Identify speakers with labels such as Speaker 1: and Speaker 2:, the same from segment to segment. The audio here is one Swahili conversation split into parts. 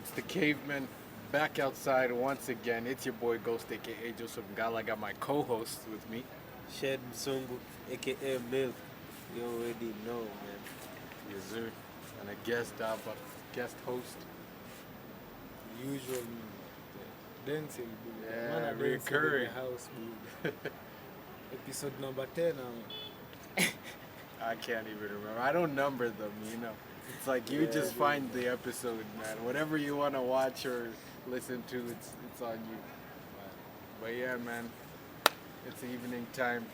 Speaker 1: It's the caveman back outside once again. It's your boy Ghost, aka Joseph Ngala. I got my co-host with me.
Speaker 2: Shed Msungu, aka Milk. You already know, man.
Speaker 1: Yes, sir. And a guest host.
Speaker 3: Usual Densil,
Speaker 1: Yeah,
Speaker 3: man,
Speaker 1: recurring.
Speaker 3: in the house, Episode number 10.
Speaker 1: I can't even remember. I don't number them, you know. It's like you just find the episode, man. Whatever you want to watch or listen to, it's on you. But yeah, man, it's evening time.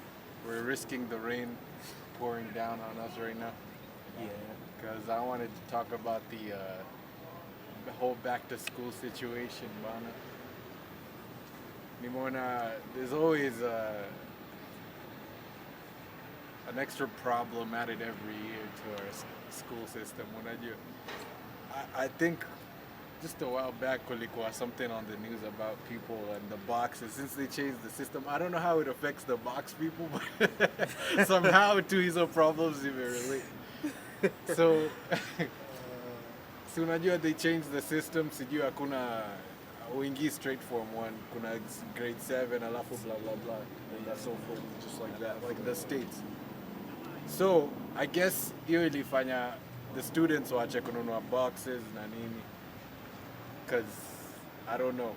Speaker 1: We're risking the rain pouring down on us right now.
Speaker 2: Yeah.
Speaker 1: Because I wanted to talk about the whole back to school situation, Bana. Nimona, there's always an extra problem added every year to our school system. I think just a while back, kulikuwa something on the news about people and the boxes. Since they changed the system, I don't know how it affects the box people, but somehow to hizo problems even relate. So, si unajua they changed the system, sijui hakuna uingi straight form 1, kuna grade 7, alafu blah blah blah, and so forth, just like that, like the states. So, I guess hiyo ilifanya the students waache kununua boxes na nini. Because, I don't know.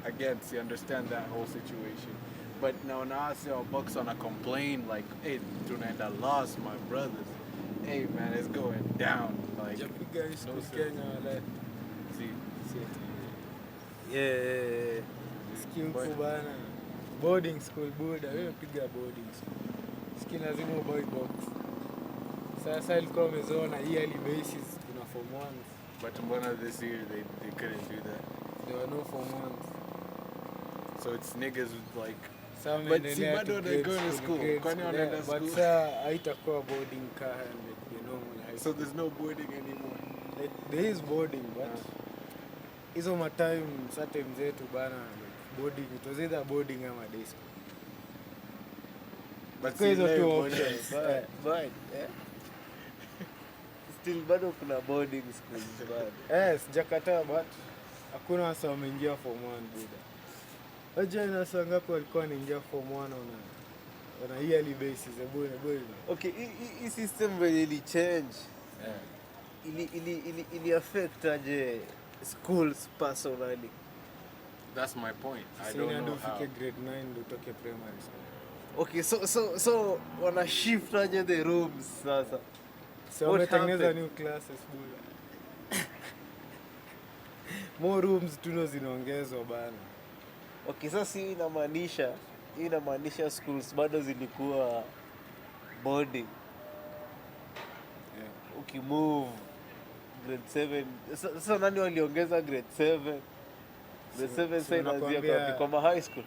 Speaker 1: Again, see, understand that whole situation. But now I see our books on a complain like, hey, tunaenda lost, my brothers. Hey, man, it's going down. Like,
Speaker 3: Japiga school
Speaker 1: no
Speaker 3: Kenya wala.
Speaker 1: see.
Speaker 2: Yeah.
Speaker 3: Skill kubana. Boarding school buda, wewe piga boarding school. Skill lazima ubuy box. Sasa ilikuwa umezoona yearly basis kuna form 1s.
Speaker 1: But mbona this year they couldn't do that.
Speaker 3: There were no form 1s.
Speaker 1: So it's niggas with like,
Speaker 3: Some
Speaker 1: but see, bado they go to school. Kwani wanaenda
Speaker 3: But
Speaker 1: school?
Speaker 3: saa haitakuwa boarding car like the normal high
Speaker 1: So
Speaker 3: school.
Speaker 1: there's no boarding anymore.
Speaker 3: Like, there is boarding, but hizo matime certain zetu bana like boarding, it was either boarding ama day school.
Speaker 1: But
Speaker 3: Kwa hizo
Speaker 1: leo
Speaker 3: two
Speaker 1: boarding.
Speaker 3: options.
Speaker 2: But, still bado kuna boarding schools bado.
Speaker 3: Sijakataa but hakuna wasa wameingia form 1 buda. Wajua inasa ngapi walikuwa wanaingia form 1 on a yearly basis, boy.
Speaker 2: Okay, hii system when ili change, ili affect aje schools personally.
Speaker 1: That's my point. I don't know how.
Speaker 3: Ufike grade 9 ndio utoke primary school.
Speaker 2: Okay, so wana shift aje the rooms sasa.
Speaker 3: So wametengeneza new classes buda. More rooms tuno zinaongezwa bana.
Speaker 2: Okay, sasa hii inamaanisha schools bado zilikuwa boarding.
Speaker 3: Yeah.
Speaker 2: Ukimove grade 7, sasa nani waliongeza grade 7? Grade 7 sasa inaanzia kwa high school.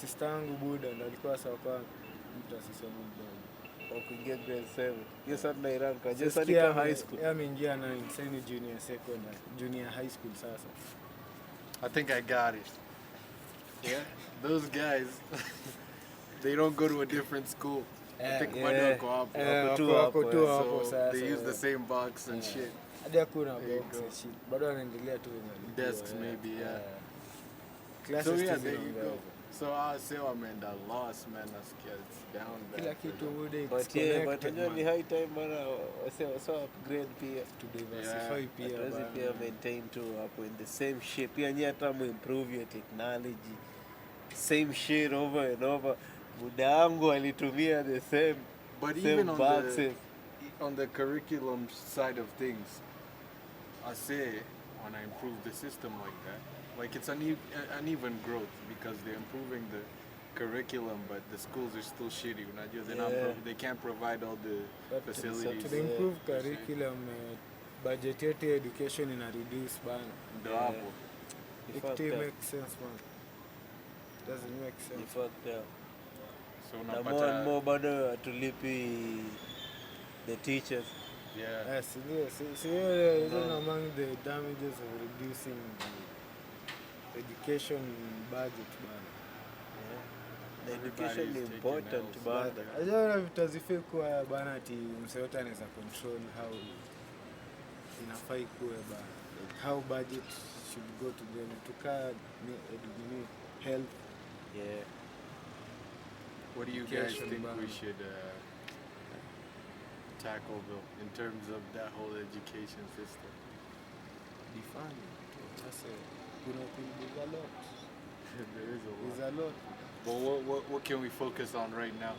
Speaker 3: Sister yangu buda ndo alikuwa sawa kwa mtu asisome mdogo.
Speaker 2: Kuingia grade 7. Hiyo sasa tunairanka. Je,
Speaker 3: Sasa
Speaker 2: sasa high school.
Speaker 3: Yeye ameingia na insane junior high school sasa.
Speaker 1: I think I got it. Yeah, those guys, they don't go to a different school. I think bado wako hapo.
Speaker 3: Wako tu hapo
Speaker 1: So
Speaker 3: sasa.
Speaker 1: they use the same box and shit.
Speaker 3: Hadi hakuna
Speaker 1: There you
Speaker 3: box
Speaker 1: go.
Speaker 3: and shit. Bado wanaendelea tu na
Speaker 1: Desks maybe, yeah.
Speaker 3: Classes
Speaker 1: So yeah,
Speaker 3: tu
Speaker 1: there you go.
Speaker 3: zinaongezwa.
Speaker 1: So I say I'm in the loss, man. It's down
Speaker 3: Kila
Speaker 1: bad.
Speaker 3: kitu buda it's
Speaker 2: But
Speaker 3: connected,
Speaker 2: unajua ni
Speaker 3: man.
Speaker 2: high time bana wase upgrade pia.
Speaker 3: To diversify pia
Speaker 2: Hatuwezi
Speaker 3: bana.
Speaker 2: pia maintain tu hapo in the same shape. Pia nyie hata improve your technology. Same shit over and over. Muda wangu alitumia the same
Speaker 1: But
Speaker 2: same
Speaker 1: even
Speaker 2: boxes.
Speaker 1: on the curriculum side of things, I say when I improve the system like that, like it's uneven growth because they're improving the curriculum, but the schools are still shitty. They can't provide all the
Speaker 3: But
Speaker 1: facilities.
Speaker 3: to the improve curriculum, budget yetu ya education ina reduce bana.
Speaker 1: Ndo hapo.
Speaker 2: It
Speaker 3: It makes sense man. Doesn't make sense.
Speaker 1: So
Speaker 2: Na more and more bado hatulipi the teachers.
Speaker 1: yeah.
Speaker 3: Yes, even among the damages of reducing the education budget bana.
Speaker 2: The education
Speaker 1: Everybody's
Speaker 2: is
Speaker 1: taking
Speaker 2: important
Speaker 1: L's.
Speaker 2: bana.
Speaker 3: Ajua vitazifai kuwa bana ati mse yote anaweza control how inafai kuwe bana. like how budget should go to them to car health.
Speaker 2: Yeah.
Speaker 1: What do you guys
Speaker 3: Education
Speaker 1: think we
Speaker 3: ban.
Speaker 1: should tackle though in terms of that whole education system?
Speaker 3: Define. That's a there's a lot.
Speaker 1: There is a lot.
Speaker 3: There's a lot.
Speaker 1: But what can we focus on right now?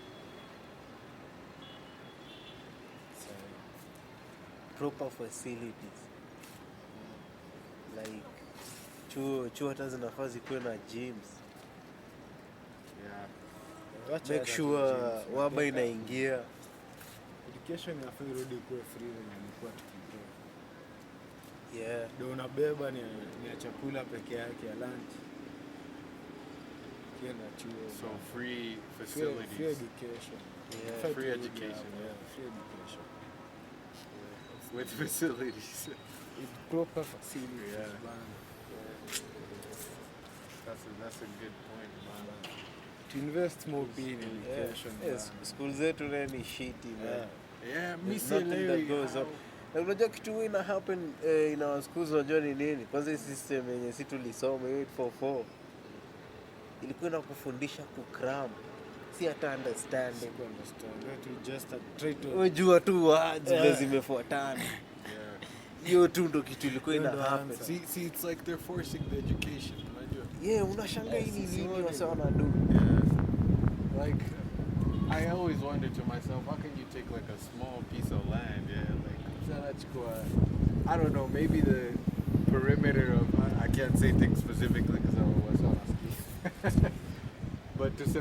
Speaker 3: So,
Speaker 2: Proper facilities. Like chuo hata zinafaa zikuwe na gyms.
Speaker 1: Yeah.
Speaker 3: wacha
Speaker 2: Make
Speaker 3: hata
Speaker 2: sure
Speaker 3: gyms.
Speaker 2: waba inaingia.
Speaker 3: Education inafaa irudi kuwe free venye ilikuwa tukigrow.
Speaker 2: Yeah.
Speaker 3: Ndio unabeba ni ya chakula peke yake ya lunch. Kienda chuo.
Speaker 1: So free
Speaker 3: free
Speaker 1: facilities.
Speaker 3: education.
Speaker 2: Yeah.
Speaker 3: Inafaa
Speaker 1: Free
Speaker 3: turudi
Speaker 1: education,
Speaker 3: hapo,
Speaker 1: yeah.
Speaker 3: Free education.
Speaker 1: With facilities.
Speaker 3: With proper facilities.
Speaker 1: Yeah.
Speaker 3: bana.
Speaker 1: That's a good point, man.
Speaker 3: To invest more in education.
Speaker 2: Yes,
Speaker 3: bana.
Speaker 2: school zetu leo ni shitty, man.
Speaker 3: Yeah.
Speaker 1: Yeah, me
Speaker 2: There's nothing that
Speaker 1: sielewi
Speaker 2: goes
Speaker 1: how-
Speaker 2: up. Na unajua kitu ina happen in our schools, unajua ni nini? Kwanza hii system yenye si tulisoma 844 ilikuwa inakufundisha kukram, si hata understanding.
Speaker 3: Siku understand. That we just try to
Speaker 2: Unajua tu words
Speaker 3: Yeah.
Speaker 2: vile zimefuatana.
Speaker 1: Yeah.
Speaker 2: Hiyo tu ndo kitu ilikuwa ina
Speaker 3: Hiyo ndo
Speaker 2: happen.
Speaker 3: answer.
Speaker 1: See, it's like they're forcing the education. Unajua?
Speaker 2: Yeah, unashangaa hii ni
Speaker 3: Sisi
Speaker 2: nini
Speaker 3: wote.
Speaker 2: wasa wanadu.
Speaker 1: Yeah. Like, I always wonder to myself, how can you take like a small piece of land, yeah, like, I don't know, maybe the perimeter of, I can't say things specifically because I was on but to say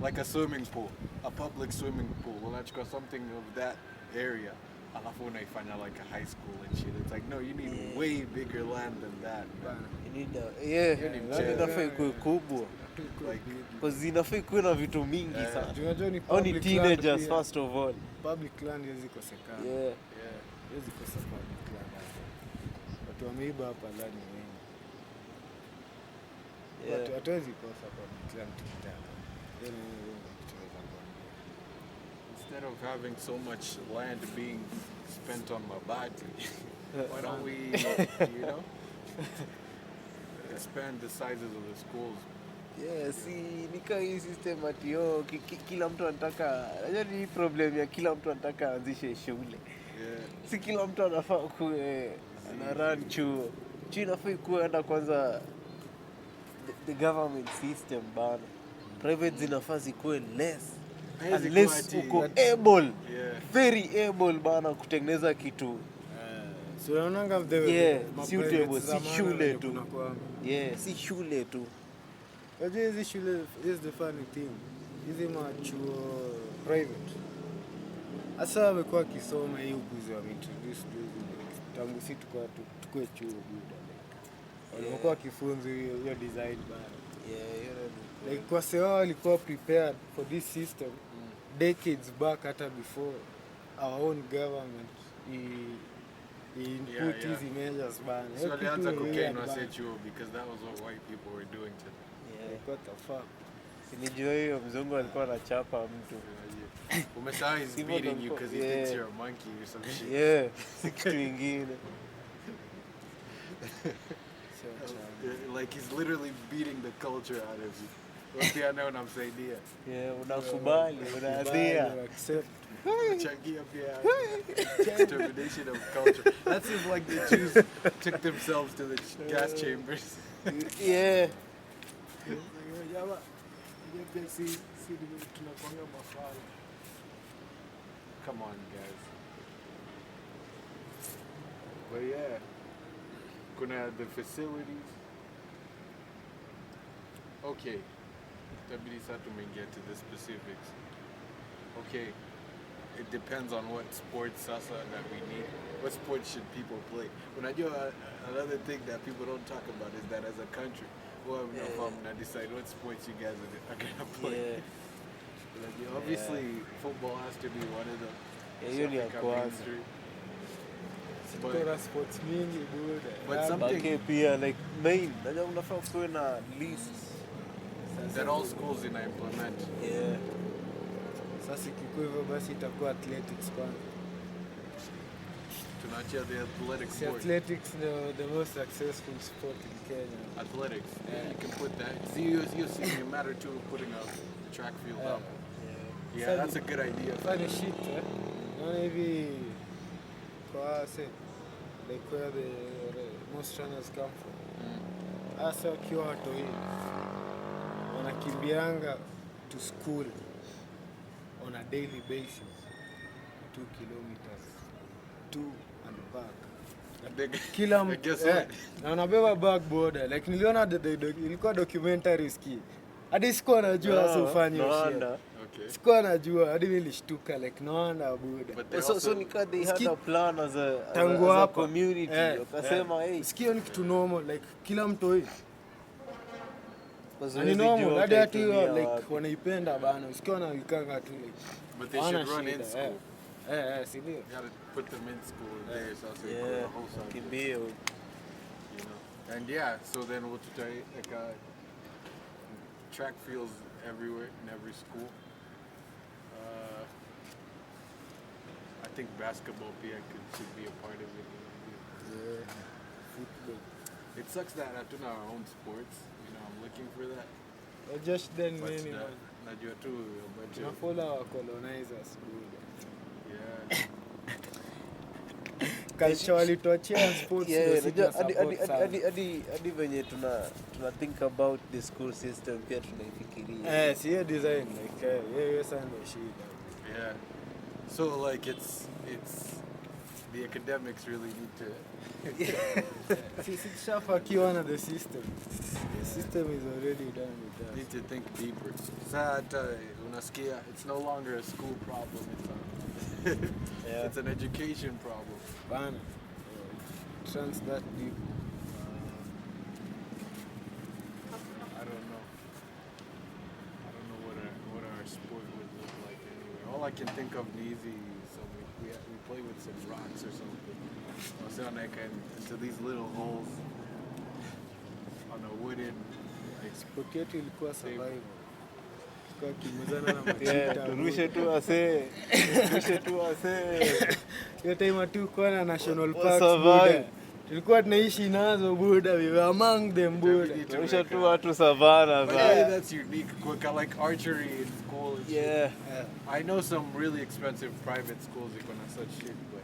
Speaker 1: like a swimming pool, a public swimming pool, unachukua something of that area, alafu unaifanya like a high school and shit. It's like, no, you need
Speaker 2: Yeah.
Speaker 1: way bigger land than that, man.
Speaker 3: bana.
Speaker 2: You need yeah,
Speaker 1: You need
Speaker 2: yani
Speaker 1: to-
Speaker 2: inafaa ikuwe kubwa.
Speaker 1: Like,
Speaker 2: Because inafaa ikuwe na vitu mingi
Speaker 1: Yeah.
Speaker 2: sana.
Speaker 3: Unajua ni
Speaker 2: Au ni
Speaker 3: public
Speaker 2: teenagers
Speaker 3: land pia.
Speaker 2: first of all.
Speaker 3: Public land hizi kosekana.
Speaker 2: Yeah.
Speaker 1: yeah.
Speaker 3: Hizi kosa public land hapa. Watu wameiba hapa land wengi.
Speaker 2: Yeah.
Speaker 3: Hatuwezi kosa public land tukitaka. Yaani hiyo ndio tutaweza kuambia.
Speaker 1: Instead of having so much land being spent on mabati, why don't we, you know, expand the sizes of the schools?
Speaker 2: Yeah, si nika hii system ati kila mtu anataka, unajua ni hii problem ya kila mtu anataka aanzishe shule.
Speaker 1: Yeah.
Speaker 2: Si kila mtu anafaa kuwe ana run chuo. Chuo inafaa kuwe enda kwanza the government system bana. Private zinafaa zikuwe less.
Speaker 1: Haiwezi
Speaker 2: Unless
Speaker 1: kuwa ati-
Speaker 2: uko able,
Speaker 1: Yeah.
Speaker 2: very able bana kutengeneza kitu.
Speaker 3: So unaonanga
Speaker 2: Yeah,
Speaker 3: ma-
Speaker 2: si
Speaker 3: private
Speaker 2: utable, si
Speaker 3: zamani
Speaker 2: shule
Speaker 3: venye
Speaker 2: tu.
Speaker 3: kunakuanga.
Speaker 2: Yeah, si shule tu.
Speaker 3: Unajua hizi shule, is the funny thing. Hizi machuo private. Hasa wamekuwa wakisoma hii uguzi wa introduce juzi. Tangu si tukue chuo buda. Walikuwa wakifunzwa hiyo design bana.
Speaker 2: Yeah, you
Speaker 3: Like kwa sewa walikuwa prepared for this system decades back hata before our own government input
Speaker 1: Yeah, yeah.
Speaker 3: hizi measures bana.
Speaker 1: So
Speaker 3: Hiyo
Speaker 1: walianza
Speaker 3: kitu
Speaker 1: cocaine
Speaker 3: weird bana.
Speaker 1: wasechuo because that was what white people were doing to them.
Speaker 2: Yeah.
Speaker 3: Like what the fuck.
Speaker 2: Sinijua hiyo mzungu alikuwa anachapa mtu.
Speaker 1: Umesahau he's
Speaker 2: Sivyo
Speaker 1: beating you
Speaker 2: ndo-
Speaker 1: because he
Speaker 2: yeah.
Speaker 1: thinks you're a monkey or some shit.
Speaker 2: Yeah, si kitu ingine.
Speaker 3: Sio chama.
Speaker 1: Like he's literally beating the culture out of you. Pia nao namsaidia.
Speaker 2: Yeah, unakubali, unaadhia.
Speaker 3: Kubali, accept.
Speaker 1: Changia pia extermination of culture. That seems like the Jews took themselves to the gas chambers.
Speaker 2: Yeah.
Speaker 3: Jamaa, pia si tunakwanga mafala.
Speaker 1: Come on, guys. But yeah, kuna the facilities. Okay, itabidi sasa tumeingia to the specifics. Okay, it depends on what sports sasa that we need. What sports should people play? Unajua, another thing that people don't talk about is that as a country, well,
Speaker 2: Yeah.
Speaker 1: decide what sports you guys are gonna play.
Speaker 2: Yeah.
Speaker 1: Like, obviously, football has to be one of them.
Speaker 2: Yeah, hiyo ni ya kwanza.
Speaker 3: Tuko na sports mingi buda.
Speaker 1: But
Speaker 3: Yeah,
Speaker 1: some-
Speaker 2: Bake pia like main, najua unafaa kuwe na list.
Speaker 1: That all schools in implement. Tunachia the athletic
Speaker 3: See,
Speaker 1: sport.
Speaker 3: athletics the most successful sport in Kenya.
Speaker 1: Athletics. Yeah, you can put that. See, you see me matter too putting a track field up. Yeah, that's a good idea.
Speaker 3: Funny shit, eh? Naona hivi kwa say like where the most runners come from. Hasa wakiwa watoi wanakimbianga to school on a daily basis 2 kilometers to and back. Kila na unabeba backboarder like niliona ilikuwa documentary ski hadi sikuwa najua hasa ufanye shit.
Speaker 1: Okay.
Speaker 3: Sikuwa najua hadi nilishtuka like naona buda.
Speaker 2: So nika they had a plan as
Speaker 3: a
Speaker 2: community. Wakasema hey,
Speaker 3: sikio ni kitu normal like kila mtu hivi.
Speaker 2: Ni
Speaker 3: normal hadi ati like wanaipenda bana. Usikiwa wanaikanga tu like.
Speaker 1: But they should run in school.
Speaker 3: Si ndio?
Speaker 1: You gotta put them in school there, so I'll say
Speaker 2: yeah,
Speaker 1: the whole side.
Speaker 2: kimbie.
Speaker 1: You know. And yeah, so then we'll try like track fields everywhere in every school. I think basketball should be a part of it.
Speaker 3: Yeah. Football.
Speaker 1: It sucks that I do our own sports. You know, I'm looking for that.
Speaker 3: Just then
Speaker 1: But
Speaker 3: many man.
Speaker 1: najua tu a bunch of
Speaker 3: Tunafollow our colonizers buda.
Speaker 1: yeah.
Speaker 3: Culture walituachia sports.
Speaker 2: Hadi venye tuna think about the school system pia tunaifikiria.
Speaker 3: Si hiyo design like hiyo sana ndio shida.
Speaker 1: Yeah. So like it's the academics really need to
Speaker 3: Sishafakiwa na the system. The system is already done with that.
Speaker 1: need to think deeper. Sasa unasikia it's no longer a school problem, it's an education problem.
Speaker 3: Bana. Trans that deep.
Speaker 1: I don't know what our sport would look like anyway. All I can think of is easy, so we play with some rocks or something. So like into these little holes on a wooden like
Speaker 3: Sport yetu ilikuwa survival. Kwa kimezana na machita.
Speaker 2: Turushe tu ase.
Speaker 3: Hiyo time tu kwa na national parks buda. Tulikuwa tunaishi nazo buda, we were among them buda.
Speaker 2: Turushe tu watu savana.
Speaker 1: But yeah, that's unique. Like archery in school.
Speaker 2: Yeah.
Speaker 1: I know some really expensive private schools that gonna such shit, but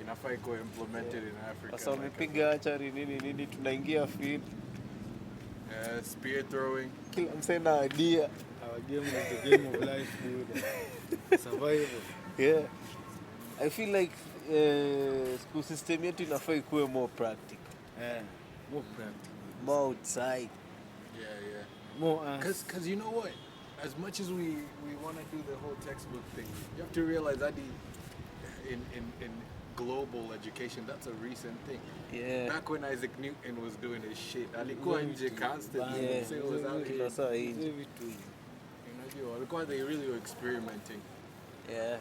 Speaker 1: inafai go implemented in Africa.
Speaker 2: Sasa umepiga archery nini tunaingia field.
Speaker 1: Spear throwing.
Speaker 2: Kila msee na idea.
Speaker 3: Our game is the game of life buda. Survival.
Speaker 2: Yeah. I feel like school system yetu inafaa ikuwe more practical.
Speaker 3: More practical.
Speaker 2: More outside.
Speaker 1: Yeah.
Speaker 3: More
Speaker 1: Cause you know what? As much as we want to do the whole textbook thing, you have to realize that in global education, that's a recent thing.
Speaker 2: Yeah.
Speaker 1: Back when Isaac Newton was doing his shit, alikuwa nje constantly.
Speaker 2: Yeah.
Speaker 1: So it was out here.
Speaker 2: Sasa hii.
Speaker 1: Unajua, walikuwa they really were experimenting.
Speaker 2: Yeah.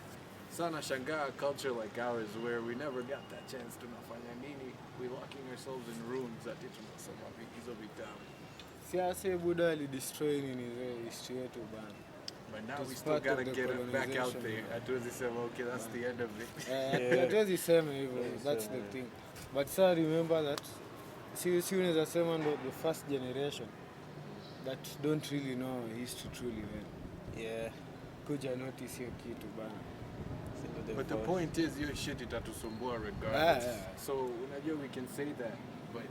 Speaker 1: Sana shangaa a culture like ours where we never got that chance to nafanya nini. We locking ourselves in rooms ati tunasoma hizo vitabu.
Speaker 3: Siasa buda alidestroy nini history yetu bana.
Speaker 1: But now we
Speaker 3: It's
Speaker 1: still
Speaker 3: part of
Speaker 1: gotta
Speaker 3: the
Speaker 1: get it back out
Speaker 3: colonization,
Speaker 1: there.
Speaker 3: man.
Speaker 1: Hatuwezi sema okay, that's the end of it.
Speaker 3: Hatuwezi sema hivyo, that's the thing. But sir, remember that si unaweza sema ndo the first generation that don't really know our history truly well.
Speaker 2: Yeah.
Speaker 3: Kuja notice hiyo kitu bana.
Speaker 1: But the point is, your shit itatusumbua regardless.
Speaker 3: Yeah.
Speaker 1: So unajua we can say that, but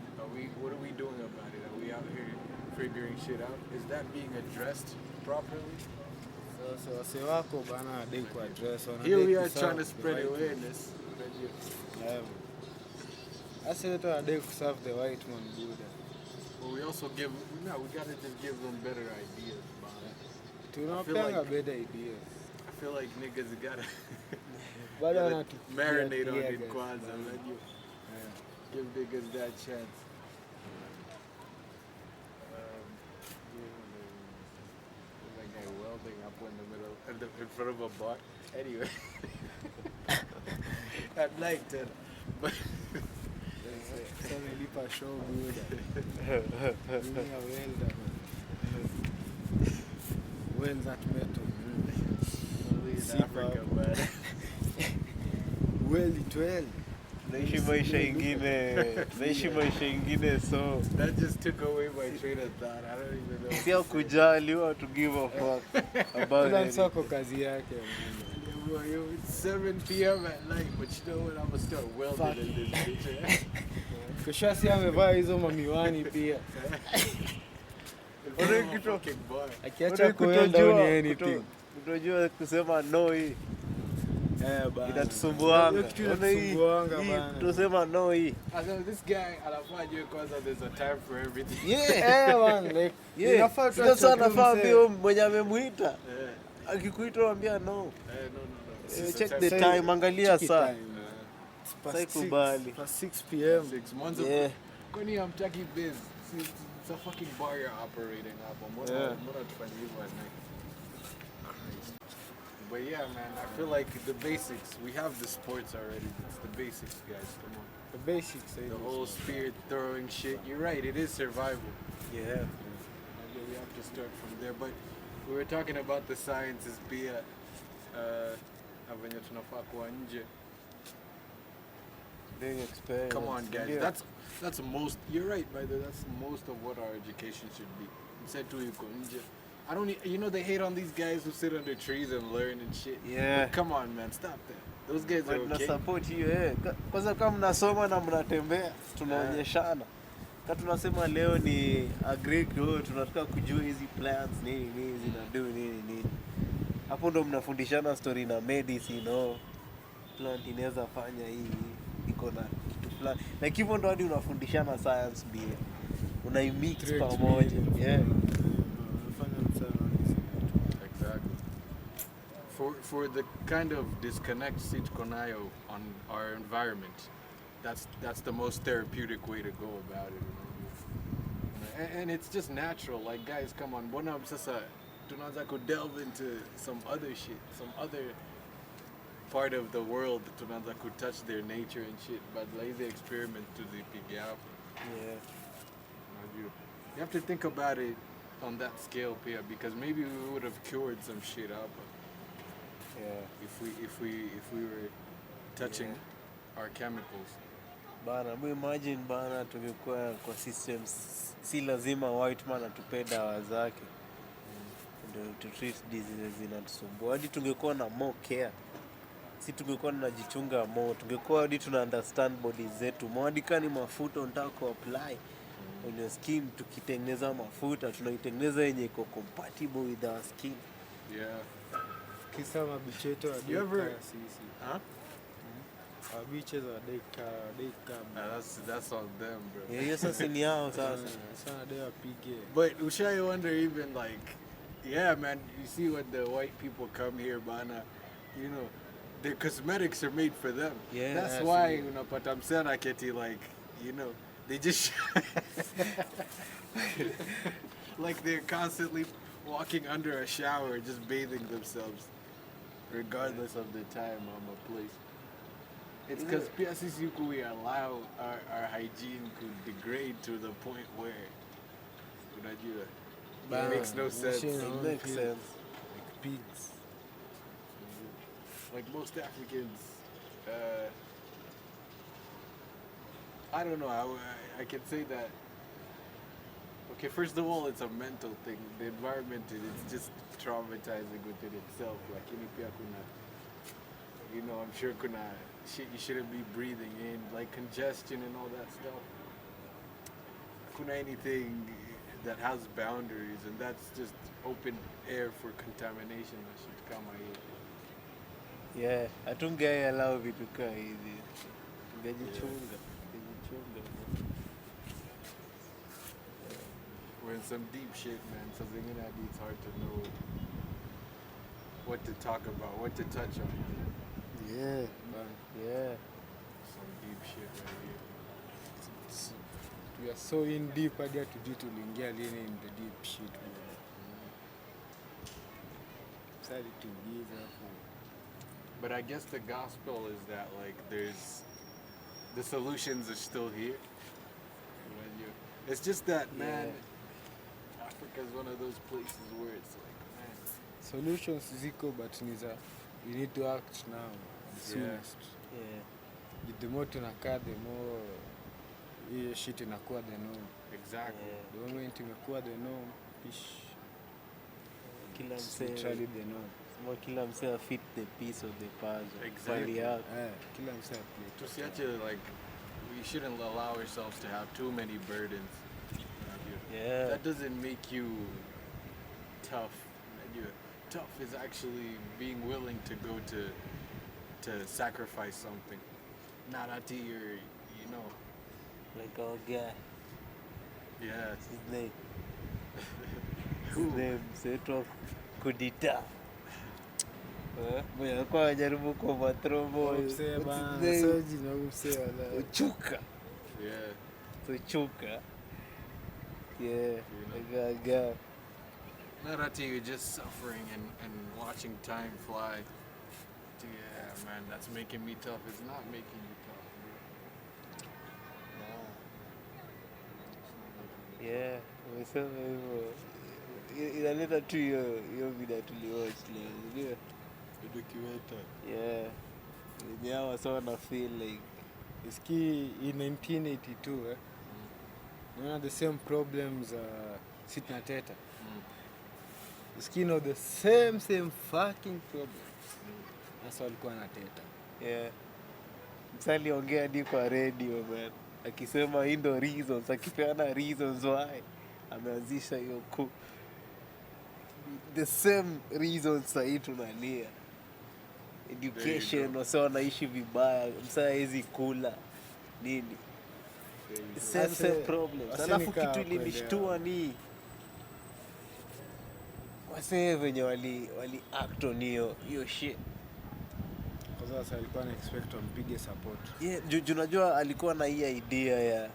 Speaker 1: what are we doing about it? Are we out here figuring shit out? Is that being addressed properly?
Speaker 3: So wase wako bana adai ku address on.
Speaker 1: Here we are trying to spread awareness.
Speaker 3: Asa wetu adai ku serve the white man buda.
Speaker 1: But we also we gotta just give them better ideas, man.
Speaker 3: Tunapanga better ideas.
Speaker 1: I feel like niggas gotta
Speaker 3: Bado
Speaker 1: marinate on it kwanza, unajua. Give niggas that chance. That guy welding up in the middle, in front of a bar. Anyway, at night, but
Speaker 3: Sasa nilipa show buda. Mimi a welder. Weld that metal.
Speaker 1: only in Africa, man.
Speaker 3: Well, it well.
Speaker 2: tunaishi maisha ingine so
Speaker 1: That just took away my train of thought. I don't even know.
Speaker 2: sio kujali or to give a fuck about
Speaker 3: Kila
Speaker 2: it.
Speaker 3: msako kazi yake.
Speaker 1: Yeah, boy, it's 7 p.m. at night, but you know what? I'm gonna start welding in this bitch.
Speaker 3: Kesho si amevaa hizo mamiwani pia.
Speaker 2: Ule
Speaker 1: I'm a
Speaker 2: kitu-
Speaker 1: fucking boy.
Speaker 3: Akiacha kuenda ni anything.
Speaker 2: kutojua kusema no hii
Speaker 3: Bana.
Speaker 2: inatusumbuanga.
Speaker 3: Hiyo kitu
Speaker 2: Ona hii,
Speaker 3: inatusumbuanga
Speaker 2: hii
Speaker 3: bana.
Speaker 2: tusema no hii.
Speaker 1: I know this guy, anafaa ajue kwanza there's a time for everything.
Speaker 3: Man, like inafaa tu
Speaker 2: Sasa
Speaker 3: achukue
Speaker 2: anafaa
Speaker 3: mzee.
Speaker 2: mbio mwenye amemuita.
Speaker 1: Yeah.
Speaker 2: Akikuita mwambia no.
Speaker 1: No. This is
Speaker 2: Check
Speaker 1: a
Speaker 2: the
Speaker 1: time.
Speaker 2: time, angalia
Speaker 3: Check
Speaker 2: saa.
Speaker 3: it time. It's past
Speaker 2: Sai kubali.
Speaker 3: 6 past 6 p.m.
Speaker 1: 6 months
Speaker 2: Yeah.
Speaker 1: ago. Kwani hamtaki biz? It's a fucking bar you're operating hapo.
Speaker 2: Yeah.
Speaker 1: Mbona tufanye hivyo at night? But yeah, man, I feel like the basics. We have the sports already. It's the basics, guys. Come on.
Speaker 3: The basics.
Speaker 1: The whole spear throwing shit. You're right. It is survival.
Speaker 2: Yeah.
Speaker 1: Yeah, we have to start from there. But we were talking about the sciences pia venye tunafaa kuwa nje.
Speaker 2: Being experienced.
Speaker 1: Come on, guys.
Speaker 2: Yeah.
Speaker 1: That's most. You're right, by the way. That's most of what our education should be. Instead to yuko nje. I don't. You know they hate on these guys who sit under trees and learn and shit.
Speaker 2: Yeah.
Speaker 1: But come on, man. Stop that. Those guys are
Speaker 2: But na
Speaker 1: okay.
Speaker 2: support hiyo kwanza kama mnasoma na mnatembea tunaonyeshana. Kama tunasema leo ni agric tunataka kujua hizi plants nini zina do nini. Hapo ndo mnafundishana story na medicine plant inaweza fanya hii iko na kitu fulani. Like hivyo ndo hadi unafundishana science pia. Unaimix pamoja. Yeah.
Speaker 1: Exactly. For the kind of disconnect Sitkonayo on our environment, that's the most therapeutic way to go about it. And it's just natural. Like guys, come on, mbona sasa tunaanza ku delve into some other shit, some other part of the world tunaanza ku touch their nature and shit. But like the experiment to the hapo.
Speaker 2: Yeah.
Speaker 1: You have to think about it on that scale, Pia, because maybe we would have cured some shit up
Speaker 2: Yeah.
Speaker 1: if we were touching our chemicals.
Speaker 2: Bana, imagine bana tungekuwa kwa systems si lazima white man atupe dawa zake. Ndio to treat diseases zinatusumbua. Hadi tungekuwa na more care. Si tungekuwa tunajichunga more. Tungekuwa hadi tuna understand bodies zetu. Hadi kani mafuta unataka ku apply on your skin, tukitengeneza mafuta tunaitengeneza yenye iko compatible with our skin.
Speaker 1: Yeah.
Speaker 3: Kisa mabicheto wa
Speaker 1: You ever-
Speaker 3: deka sisi.
Speaker 1: Huh?
Speaker 3: Mabichezo wa deka.
Speaker 1: That's on them, bro.
Speaker 2: Yeah, hiyo sasa ni yao sasa.
Speaker 3: Sana dea wapige.
Speaker 1: But Ushai wonder even like, yeah, man, you see when the white people come here, bana, you know, their cosmetics are made for them.
Speaker 2: Yeah,
Speaker 1: That's why unapata msana keti like, you know, they just like they're constantly walking under a shower, just bathing themselves, regardless of the time or place. It's because we allow our hygiene to degrade to the point where it makes no sense.
Speaker 2: It makes sense.
Speaker 3: Like pigs.
Speaker 1: Like most Africans, I don't know. I can say that. Okay, first of all, it's a mental thing. The environment is just traumatizing within itself. Like you know, I'm sure shit you shouldn't be breathing in, like congestion and all that stuff. Kuna anything that has boundaries, and that's just open air for contamination that should come out.
Speaker 2: Yeah, hatunge allow vitu kaa hizi. Tungejichunga.
Speaker 1: We're in some deep shit, man. So it's hard to know what to talk about, what to touch on.
Speaker 2: Yeah, yeah.
Speaker 1: Some deep shit right here.
Speaker 3: We are so in deep hadi hatujui tuliingia lini in the deep shit. Sorry to give hapo.
Speaker 1: But I guess the gospel is that like the solutions are still here. It's just that, man, Africa is one of those places where it's like, man.
Speaker 3: Solutions ziko but you need to act now the soonest.
Speaker 2: Yeah.
Speaker 3: The more tunakaa, the more hiyo shit inakuwa the norm.
Speaker 1: Exactly.
Speaker 3: The moment imekuwa the norm,
Speaker 2: Kila
Speaker 3: it's
Speaker 2: msee
Speaker 3: literally the norm.
Speaker 2: kila msee fit the piece of the puzzle.
Speaker 1: Exactly.
Speaker 3: Kila msee play.
Speaker 1: Tusiache, like, we shouldn't allow ourselves to have too many burdens.
Speaker 2: Yeah.
Speaker 1: That doesn't make you tough. Tough is actually being willing to go to sacrifice something. Not until you're,
Speaker 2: Like our guy.
Speaker 1: yeah.
Speaker 2: His name. His name Seto Kudita. Mwenye alikuwa anajaribu kuoverthrow boy.
Speaker 3: Msee bana, so jina msee wala.
Speaker 2: Uchuka.
Speaker 1: Yeah.
Speaker 2: So Chuka. Yeah. Like guy.
Speaker 1: Not until you're just suffering and watching time fly. Yeah, man, that's making me tough. It's not making you tough, bro.
Speaker 2: Yeah, umesema hivyo. Inaleta tu hiyo video tuliwatch leo, ndio?
Speaker 1: Documentary.
Speaker 2: Yeah. Wenyewe so wana feel like
Speaker 3: Iski in 1982 One the same problems si tunateta. Iski know the same fucking problems. Sasa walikuwa wanateta.
Speaker 2: yeah. Msali ongea hadi kwa radio man. Akisema hii ndo reasons, akipeana reasons why ameanzisha hiyo the same reasons sahii tunalia. Education, wase wanaishi vibaya, msa hawezi kula nini. Same problems. Alafu kitu ilinishtua ni wase venye wali act on hiyo shit.
Speaker 3: Kwa sasa alikuwa na expect wampige support.
Speaker 2: Yeah, unajua alikuwa na hii idea ya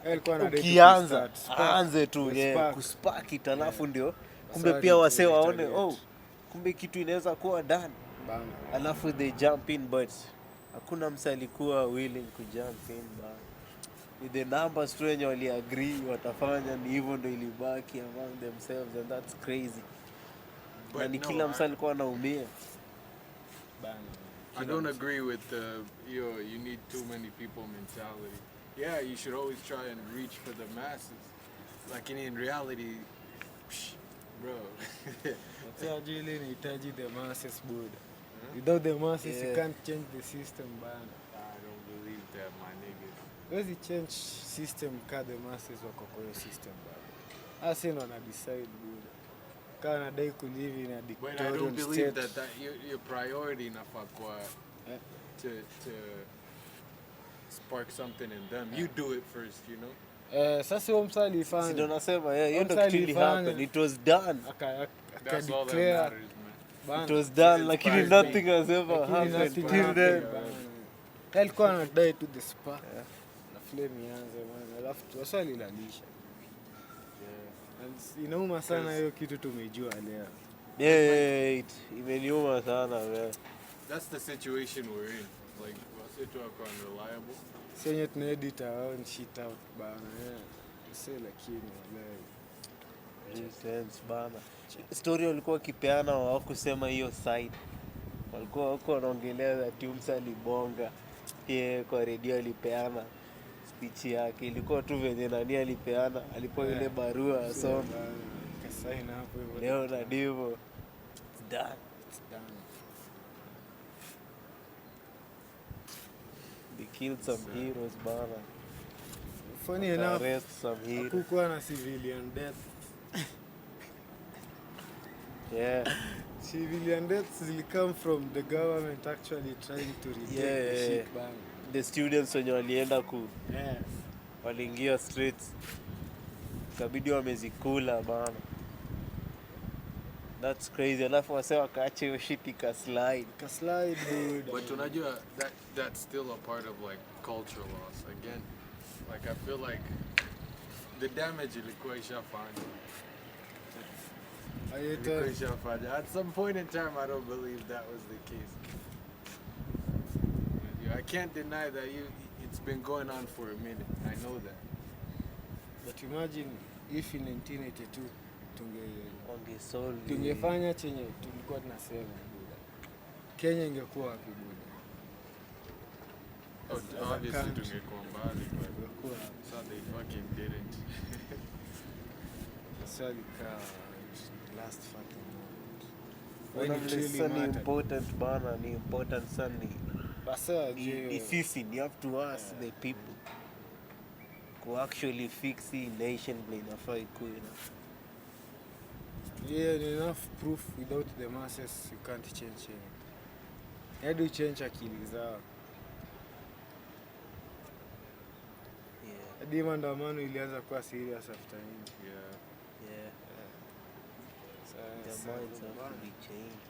Speaker 3: Alikuwa na
Speaker 2: ukianza aanze tu kuspark it, alafu ndio kumbe pia wase waone kumbe kitu inaweza kuwa done
Speaker 3: bana.
Speaker 2: Alafu they jump in, but hakuna msa alikuwa willing to jump in bana. With the numbers tu wenye wali agree watafanya, ni hivyo ndio ilibaki among themselves, and that's crazy. Na ni kila msa alikuwa anaumia
Speaker 3: bana.
Speaker 1: I don't agree with the you need too many people mentality. Yeah, you should always try and reach for the masses. Like in reality, bro.
Speaker 3: Sasa jili inahitaji the masses buda. Without the masses you can't change the system bana.
Speaker 1: I don't believe that, my nigga.
Speaker 3: Wezi change system ka the masses wako kwa hiyo system bana. Asi ndo wana decide buda. Kama nadai kulive in a
Speaker 1: But I
Speaker 3: dictatorial
Speaker 1: don't believe
Speaker 3: state.
Speaker 1: that your priority inafaa kwa to spark something in them. You do it first, you know.
Speaker 3: Sasa huyo msa alifanya.
Speaker 2: ndio nasema hiyo ndio kitu ili happen. It was done.
Speaker 1: That's all that
Speaker 3: Declare
Speaker 1: matters, man.
Speaker 2: It was done,
Speaker 1: It
Speaker 2: lakini
Speaker 1: inspires
Speaker 2: nothing
Speaker 1: me.
Speaker 2: has ever happened till then.
Speaker 3: Alikuwa anadai to the spark. Na flame ianze man. Alafu wasa alilalisha. And inauma sana hiyo kitu tumejua leo.
Speaker 2: Yeah, imeniuma sana man.
Speaker 1: That's the situation we're in. Like, what's it talk unreliable?
Speaker 3: Senye tunaedit our own shit out bana. Say lakini
Speaker 2: Sense bana. Story walikuwa wakipeana hawakusema hiyo side. Walikuwa wako wanaongelea ati msa alibonga. Kwa radio alipeana speech yake. Ilikuwa tu venye nani alipeana, alipewa ile barua asome.
Speaker 3: kasaina hapo hivyo.
Speaker 2: Leo na ndivyo. It's done.
Speaker 3: It's done.
Speaker 2: They killed some heroes bana.
Speaker 3: Funny enough,
Speaker 2: Arrest some heroes.
Speaker 3: hakukuwa na civilian death.
Speaker 2: Yeah.
Speaker 3: Civilian deaths will come from the government actually trying to retake the shit bana.
Speaker 2: The students wenye walienda waliingia streets, kabidi wamezikula bana. That's crazy. Alafu wase wakaacha hiyo shit ikaslide.
Speaker 3: Kaslide dude.
Speaker 1: But unajua, that's still a part of like culture loss. Again, like I feel like the damage ilikuwa ishafanya. At some point in time, I don't believe that was the case. I can't deny that it's been going on for a minute. I know that.
Speaker 3: But imagine if in 1982
Speaker 2: Wangesolve.
Speaker 3: tungefanya chenye tulikuwa tunasema buda. Kenya ingekuwa wapi buda?
Speaker 1: Oh,
Speaker 3: as a
Speaker 1: obviously
Speaker 3: country.
Speaker 1: tungekuwa mbali, but
Speaker 3: Tungekuwa
Speaker 1: so they fucking didn't.
Speaker 3: swali kaa last fucking moment.
Speaker 2: When
Speaker 3: When it really
Speaker 2: ni
Speaker 3: mattered.
Speaker 2: important bana, ni important sana
Speaker 3: Basa
Speaker 2: ni sisi, ni up to us
Speaker 3: Yeah.
Speaker 2: the people ku actually fix hii nation vile inafaa ikuwe na
Speaker 3: yeah, enough proof without the masses you can't change anything. Hadi change akili zao.
Speaker 2: yeah,
Speaker 3: Hadi maandamano ilianza kuwa serious after nini.
Speaker 1: Yeah.
Speaker 2: yeah.
Speaker 3: Sasa
Speaker 2: Their minds have to be changed.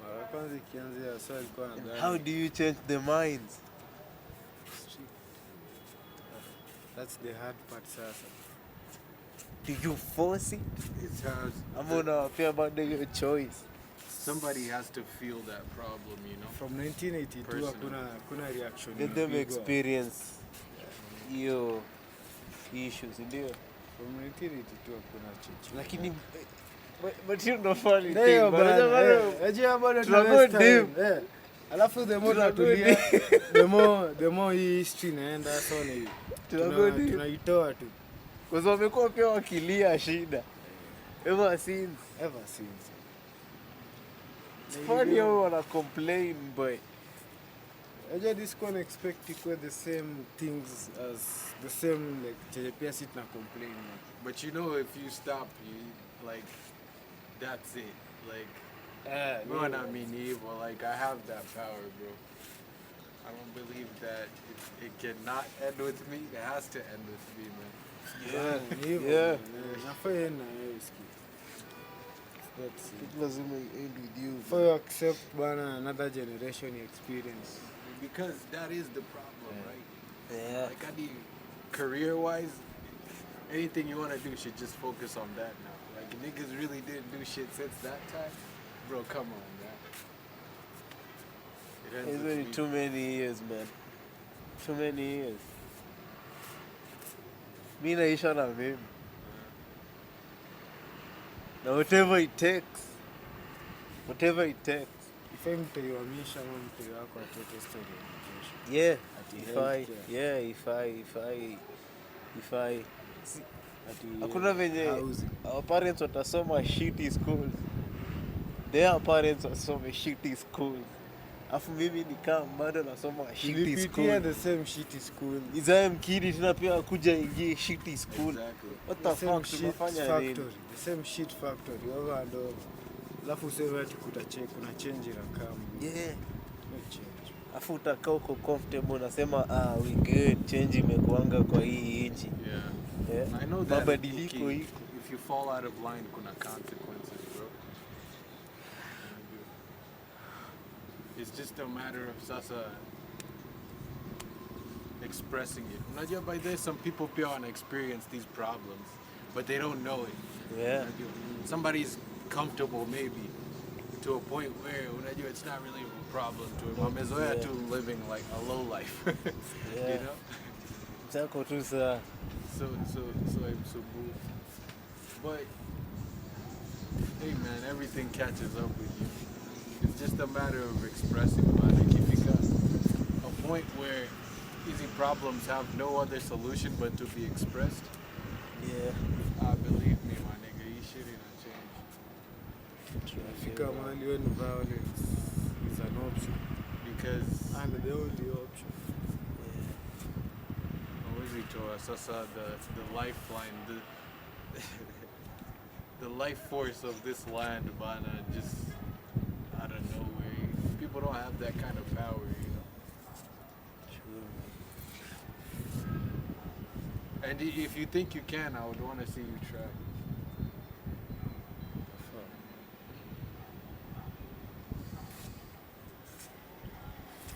Speaker 3: mara kwanza ikianzia sasa alikuwa
Speaker 2: And
Speaker 3: nadhani.
Speaker 2: how do you change the minds?
Speaker 3: That's the hard part sasa.
Speaker 2: Do you force it?
Speaker 1: It's hard.
Speaker 2: Ama unawapea bado hiyo choice?
Speaker 1: Somebody has to feel that problem, you know.
Speaker 3: From 1982
Speaker 1: Personal.
Speaker 3: hakuna reaction.
Speaker 2: Let them
Speaker 3: ilipigwa.
Speaker 2: experience hiyo issues, ndio.
Speaker 3: From 1982 hakuna change.
Speaker 2: Lakini but you know funny
Speaker 3: Ndio
Speaker 2: thing,
Speaker 3: bana. Ajia bado
Speaker 2: tunago deep.
Speaker 3: Alafu the more
Speaker 2: Tunago
Speaker 3: tunatulia, the more hii history inaenda so ni
Speaker 2: Tunago deep.
Speaker 3: tunaitoa tu
Speaker 2: kwa sababu wamekuwa pia wakilia shida ever since. It's funny how wana complain boy.
Speaker 3: Ajia this can expect ikuwe the same things as the same like chenye pia si tuna complain.
Speaker 1: But you know, if you stop, you like, that's it. Like, you know what I mean? Evil. Like, I have that power, bro. I don't believe that it cannot end with me. It has to end with me, man.
Speaker 2: Yeah.
Speaker 3: Nafaa na wewe sikia. That's it.
Speaker 2: It lazima end with you.
Speaker 3: For you accept bana another generation experience.
Speaker 1: Because that is the problem, right?
Speaker 2: Yeah.
Speaker 1: Like, I need career-wise, anything you want to do should just focus on that now. Like, niggas really didn't do shit since that time. Bro, come on, man. It ends
Speaker 2: It's
Speaker 1: with
Speaker 2: been
Speaker 1: me.
Speaker 2: too many years, man. Too many years. Mi naisha na mimi. Na whatever it takes. Whatever it takes.
Speaker 3: Ifai mtaiwamisha ama mtoi wako atoke story ya kesho.
Speaker 2: Yeah.
Speaker 3: Ati
Speaker 2: If I
Speaker 3: Ati
Speaker 2: hakuna venye
Speaker 3: housing.
Speaker 2: our parents watasoma shitty schools. Their parents wasome shitty schools. Afu mimi nikaa bado nasoma shitty
Speaker 3: Tulipitia
Speaker 2: school.
Speaker 3: the same shitty school.
Speaker 2: Izae mkidi tena pia kuja ingie shitty school.
Speaker 1: Exactly.
Speaker 2: What
Speaker 3: The
Speaker 2: the
Speaker 3: same
Speaker 2: fuck
Speaker 3: shit
Speaker 2: tunafanya nini?
Speaker 3: factory. The same shit factory over and over. Alafu useme ati kuna change inakam.
Speaker 2: Yeah.
Speaker 3: No change.
Speaker 2: Afu utakaa uko comfortable unasema we good, change imekuanga kwa hii nchi.
Speaker 1: Yeah.
Speaker 2: Yeah.
Speaker 1: I know that.
Speaker 2: Mabadiliko
Speaker 1: Okay,
Speaker 2: iko.
Speaker 1: if you fall out of line, kuna consequences, bro. It's just a matter of sasa expressing it. Unajua, by this, some people pia wana experience these problems, but they don't know it.
Speaker 2: Yeah.
Speaker 1: Unajua, somebody's comfortable maybe to a point where unajua, it's not really a problem to him. Wamezoea
Speaker 2: Yeah.
Speaker 1: to living like a low life.
Speaker 2: Yeah.
Speaker 1: You know?
Speaker 2: Chako tu saa.
Speaker 1: So I'm so moved. But hey man, everything catches up with you. It's just a matter of expressing, man. Like if you got a point where easy problems have no other solution but to be expressed,
Speaker 2: Yeah.
Speaker 1: believe me, my nigga, you shit ain't change.
Speaker 3: Fika mahali when violence is an option.
Speaker 1: Because
Speaker 3: And the only option.
Speaker 1: always to us, the lifeline, the life force of this land, bana, just out of nowhere. People don't have that kind of power, you know. And if you think you can, I would want to see you try.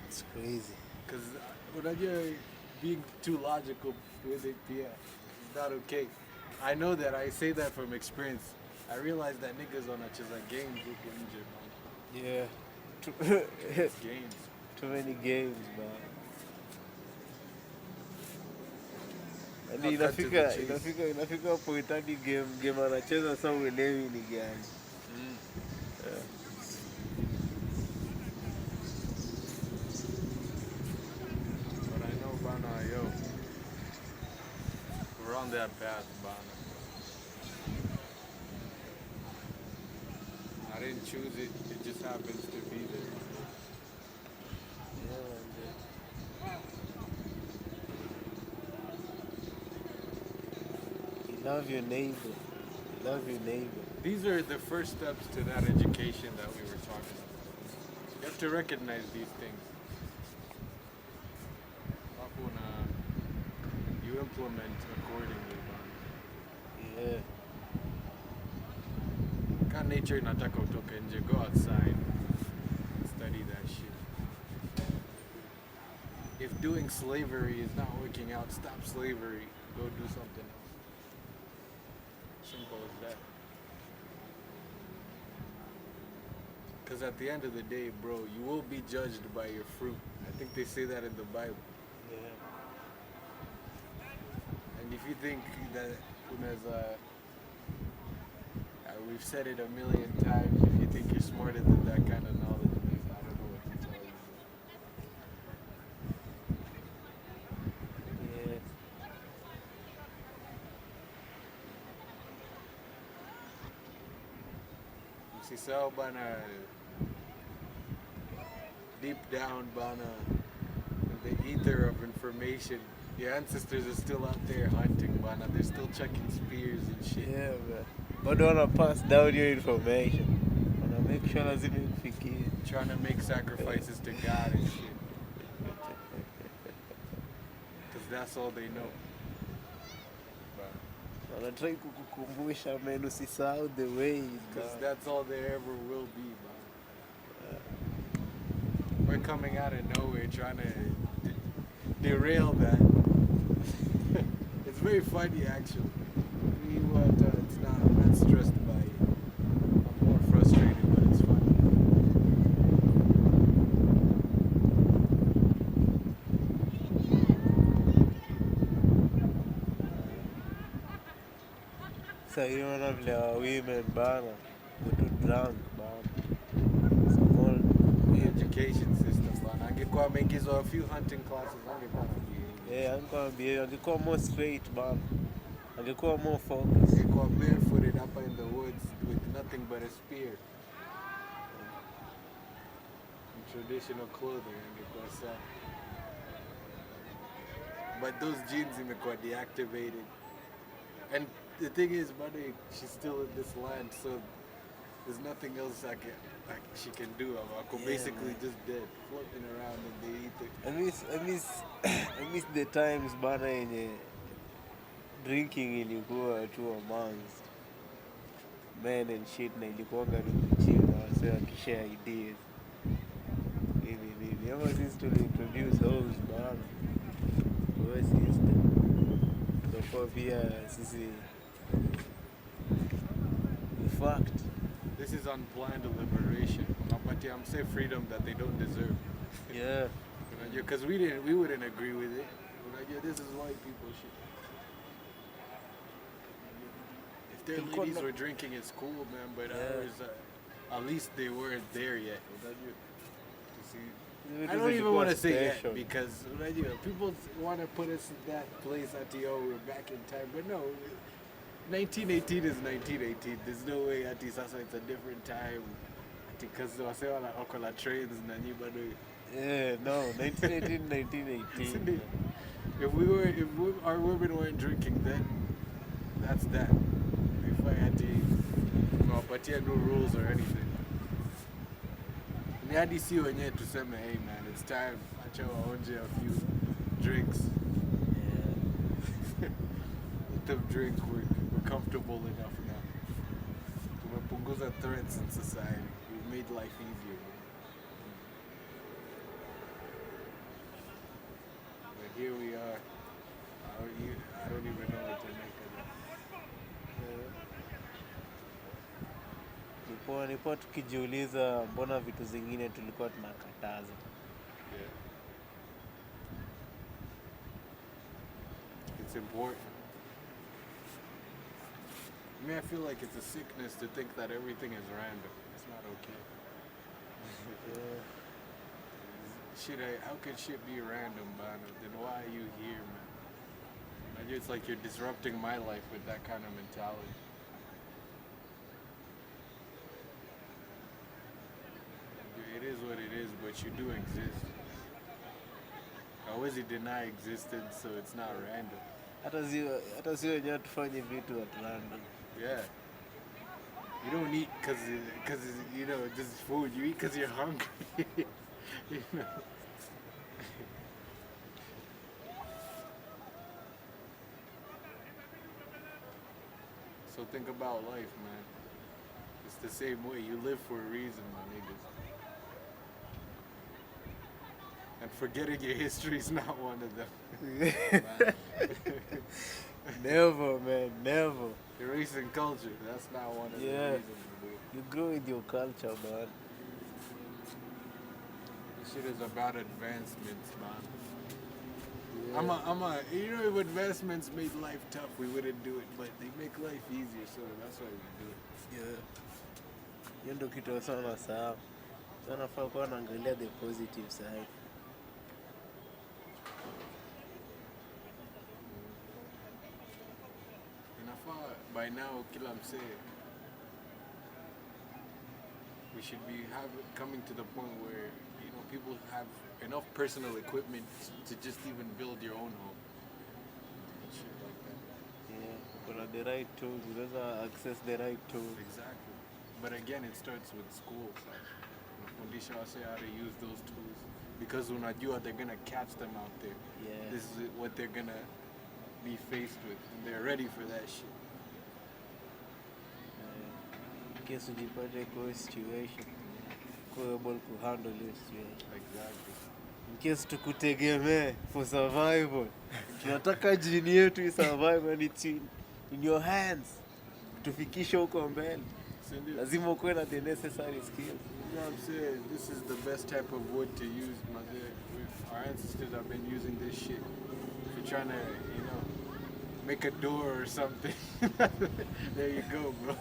Speaker 2: It's crazy.
Speaker 1: Because being too logical with it, yeah, it's not okay. I know that. I say that from experience. I realize that niggas on a games look injured, man.
Speaker 2: Yeah.
Speaker 1: It's games.
Speaker 2: Too many games, man. Yaani
Speaker 1: I'll cut to the chase.
Speaker 2: inafika point hadi game anacheza sasa uelewi ni gani.
Speaker 1: bana, yo. We're on that path, bana. I didn't choose it. It just happens to be there.
Speaker 2: Yeah, man. You love your neighbor. You love your neighbor.
Speaker 1: These are the first steps to that education that we were talking about. You have to recognize these things. Alafu you implement accordingly, bana.
Speaker 2: Yeah.
Speaker 1: Ka nature inataka utoke nje, go outside, study that shit. If doing slavery is not working out, stop slavery, go do something else. Simple as that. Because at the end of the day, bro, you will be judged by your fruit. I think they say that in the Bible.
Speaker 2: Yeah.
Speaker 1: And if you think that we've said it a million times, if you think you're smarter than that kind of knowledge, I don't know what to tell you.
Speaker 2: Yeah.
Speaker 1: Usisahau bana, deep down bana, in the ether of information, your ancestors are still out there hunting bana. They're still checking spears and shit.
Speaker 2: Yeah, man. Bado wana pass down your information. Wana make sure lazima ikufikie.
Speaker 1: Trying to make sacrifices to God and shit. Because that's all they know.
Speaker 2: Wanatrai kukukumbusha man, usisahau the ways.
Speaker 1: Because that's all there ever will be, man. We're coming out of nowhere trying to derail that. It's very funny, actually. It's not, I'm not stressed by it. I'm more frustrated, but it's funny.
Speaker 2: Sasa hiyo wana vile wa women bana, go to drunk bana. Some more
Speaker 1: Education system, man. Angekuwa ameingizwa a few hunting classes, angekuwa
Speaker 2: angekuwa more straight bana. Angekuwa more focused.
Speaker 1: angekuwa barefooted up in the woods with nothing but a spear. In traditional clothing, angekuwa sawa. But those genes imekuwa deactivated. And the thing is, buddy, she's still in this land, so there's nothing else she can do. Ako
Speaker 2: Yeah,
Speaker 1: basically
Speaker 2: man.
Speaker 1: just dead, floating around and they eat it.
Speaker 2: I miss the times bana yenye drinking ilikuwa tu amongst men and shit, na ilikuwanga ni kuchill na wasee wakishare ideas. Nini. Ever since tuliintroduce hoes bana, wewe sister, tukakuwa pia sisi we fucked.
Speaker 1: This is unplanned liberation. Unapatia mse freedom that they don't deserve.
Speaker 2: Yeah.
Speaker 1: Because we wouldn't agree with it. This is white people shit. If their ladies were drinking, it's cool, man. But ours, at least they weren't there yet. To see. I don't even want to say yet because people want to put us in that place at we're back in time, but no, 1918 is 1918. There's no way ati sasa it's a different time. Because wase wako na trains na nyi bado.
Speaker 2: Yeah, no, 1918, 1918.
Speaker 1: If our women weren't drinking then, that's that. If I had to wapatia no rules or anything. Ni hadi si wenyewe tuseme, hey man, it's time, acha waonje a few drinks.
Speaker 2: Yeah.
Speaker 1: Let them drink, we're comfortable enough now. Tumepunguza threats in society. We've made life easier. But here we are. I don't even know what to make of it.
Speaker 2: Nilikuwa tukijiuliza mbona vitu zingine tulikuwa tunakataza.
Speaker 1: Yeah. It's important. I mean, I feel like it's a sickness to think that everything is random. It's not okay.
Speaker 2: Yeah.
Speaker 1: How can shit be random, man? Then why are you here, man? It's like you're disrupting my life with that kind of mentality. It is what it is, but you do exist. I always deny existence, so it's not random.
Speaker 2: hata sio wenyewe tufanye vitu at random.
Speaker 1: Yeah. You don't eat because you know this is food. You eat because you're hungry. You know. So think about life, man. It's the same way. You live for a reason, my niggas. And forgetting your history is not one of them.
Speaker 2: Never, man, never.
Speaker 1: Erasing culture, that's not one of the reasons.
Speaker 2: You grow with your culture, man.
Speaker 1: This shit is about advancements, man.
Speaker 2: Yeah.
Speaker 1: You know, if advancements made life tough, we wouldn't do it, but they make life easier, so that's why we do it.
Speaker 2: Yeah. Hiyo ndio kitu sana sawa. Sana faa kuwa naangalia the positive side.
Speaker 1: By now, kila msee, we should be coming to the point where people have enough personal equipment to just even build your own home. Shit like that.
Speaker 2: Yeah, but the right tools, you gotta access the right tools.
Speaker 1: Exactly. But again, it starts with school. Fundisha say how to use those tools because unajua they're gonna catch them out there.
Speaker 2: Yeah.
Speaker 1: This is what they're gonna be faced with, and they're ready for that shit.
Speaker 2: In case ujipate kwa situation, kwa able to handle your situation.
Speaker 1: Exactly.
Speaker 2: In case tukutegemee for survival. Tunataka jini yetu survive and it's in your hands. Tufikishe huko mbele. Lazima ukuwe na the necessary skills.
Speaker 1: You know what I'm saying? This is the best type of wood to use, my dear. Our ancestors have been using this shit. If you're trying to, make a door or something. There you go, bro.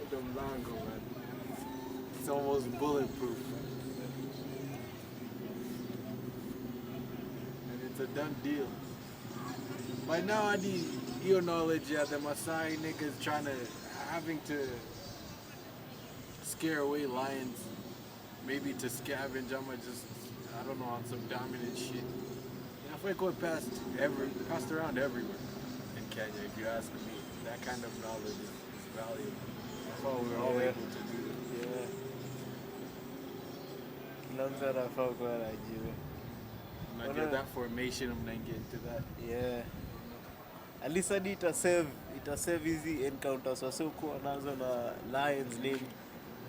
Speaker 1: The mango, man. It's almost bulletproof. And it's a done deal. By now, I need your knowledge, the Maasai niggas having to scare away lions, maybe to scavenge. I don't know, on some dominant shit. I feel like going passed around everywhere in Kenya, if you ask me. That kind of knowledge is valuable. That's why we're all able to do it.
Speaker 2: Yeah. Kila mtu anafaa kuwa anajua.
Speaker 1: And I get that formation, I'm gonna get into that.
Speaker 2: Yeah. At least hadi ita save hizi encounters wasiokuwa nazo na lions nini.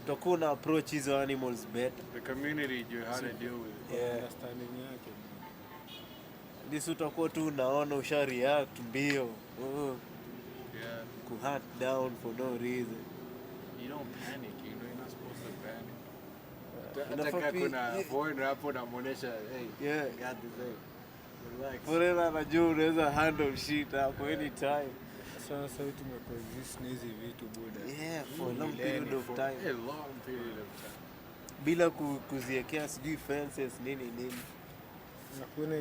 Speaker 2: Utakuwa una approach hizo animals better.
Speaker 1: The community, how to deal with it.
Speaker 2: Yeah.
Speaker 3: Understanding yake.
Speaker 2: This utakuwa tu unaona usha react mbio.
Speaker 1: Yeah.
Speaker 2: Hunt down for no reason.
Speaker 1: You don't panic, you're not supposed to panic. Hata kuna foreigner hapo namuonesha, hey,
Speaker 2: Yeah.
Speaker 1: I got this, hey. Relax.
Speaker 2: Foreigner anajua unaweza handle shit hapo anytime.
Speaker 3: Sasa hivi tumecoexist na hizi vitu buda.
Speaker 2: Yeah, for a long period of time.
Speaker 1: A long period of time.
Speaker 2: Bila kuziekea sijui fences nini.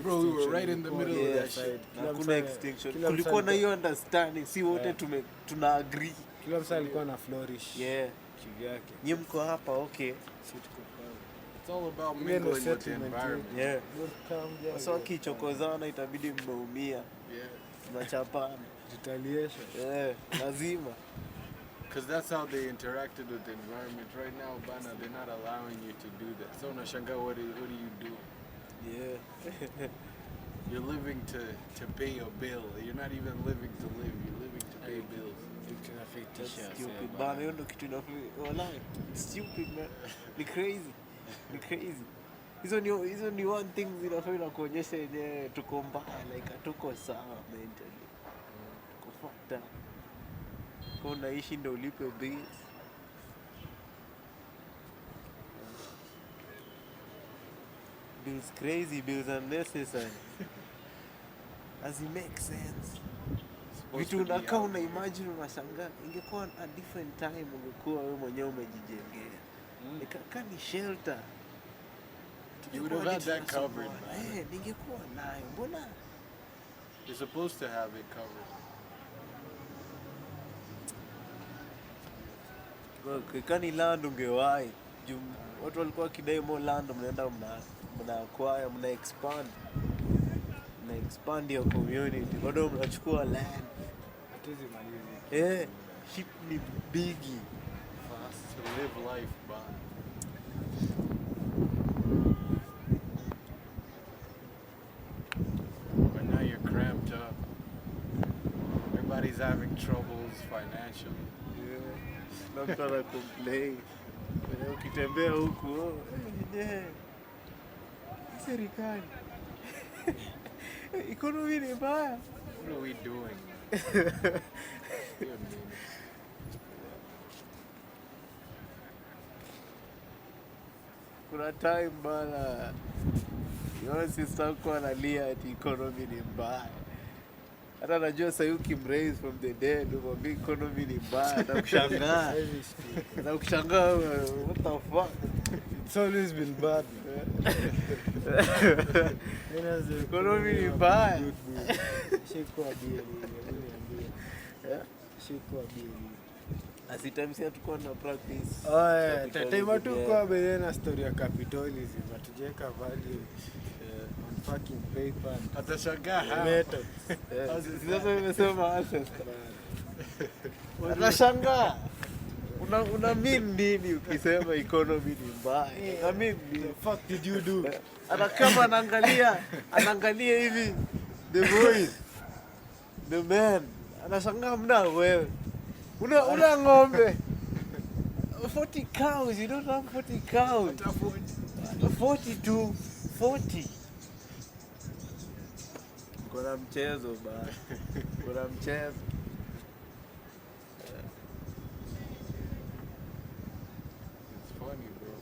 Speaker 1: Bro, we were right in the middle of that shit.
Speaker 2: Hakuna extinction. Kulikuwa na hiyo understanding, si wote tuna agree.
Speaker 3: Kila mtu alikuwa na flourish.
Speaker 2: Yeah.
Speaker 3: Kivyake.
Speaker 2: Nyinyi mko hapa, okay.
Speaker 3: Sisi tuko pale.
Speaker 1: It's all about mingling with the environment.
Speaker 2: Yeah. Sasa wakichokozana itabidi mmeumia.
Speaker 1: Yeah.
Speaker 2: Tunachapana.
Speaker 3: Retaliation.
Speaker 2: Yeah, lazima.
Speaker 1: Because that's how they interacted with the environment. Right now, Bana, they're not allowing you to do that. So, Nashanga, what are you doing?
Speaker 2: Yeah.
Speaker 1: You're living to pay your bill. You're not even living to live. You're living to pay bills.
Speaker 2: Stupid, bana, hiyo ndo kitu walai. Stupid, man. Ni crazy. Hizo ni one thing zinafanya kuonyesha yenyewe tuko mbaya, like hatuko sawa mentally. Tuko fucked up. Kwa unaishi ndo ulipe bills. Bills crazy, bills unnecessary. As it makes sense. Vitu unakaa una imagine unashangaa, ingekuwa a different time ungekuwa wewe mwenyewe umejijengea. Ikakaa ni shelter.
Speaker 1: You would have had that covered, man.
Speaker 2: Ningekuwa nayo. Mbona?
Speaker 1: You're supposed to have it covered.
Speaker 2: Kani land ungewahi. Watu walikuwa kidai more land, mnaenda mna acquire, mna expand. Mna expand your community. Bado mnachukua land.
Speaker 3: Hatuwezi maliza.
Speaker 2: Shit ni biggie.
Speaker 1: Fast to live life, man. But now you're cramped up. Everybody's having troubles financially.
Speaker 2: Na mtu ana complain. Ukitembea huku, serikali. Economy ni mbaya.
Speaker 1: What are we doing? Yeah, man.
Speaker 2: Kuna time bana. Yona sister kwa analia ati economy ni mbaya. Hata najua sasa ukimraise from the dead, umwambia economy ni mbaya, na kushangaa. Na kushangaa, what the fuck?
Speaker 3: It's always been bad.
Speaker 2: Economy ni mbaya.
Speaker 3: Shikuwa bia Shikuwa bia.
Speaker 2: Asitamsi hatukuwa na practice.
Speaker 3: Tatema tu kwa bia na story ya capitalism. Atujeka value on fucking paper.
Speaker 1: Atashangaa
Speaker 3: Method.
Speaker 2: Sasa nimesema ancestor. Atashangaa. Una mean nini ukisema economy ni mbaya? I mean,
Speaker 3: The fuck did you do?
Speaker 2: ana kama anaangalia hivi the voice, the man, anashangaa mna wewe. Una ng'ombe 40 cows, you don't have 40 cows. 40 to 40. Kuna mchezo bana. Kuna mchezo.
Speaker 1: It's funny, bro.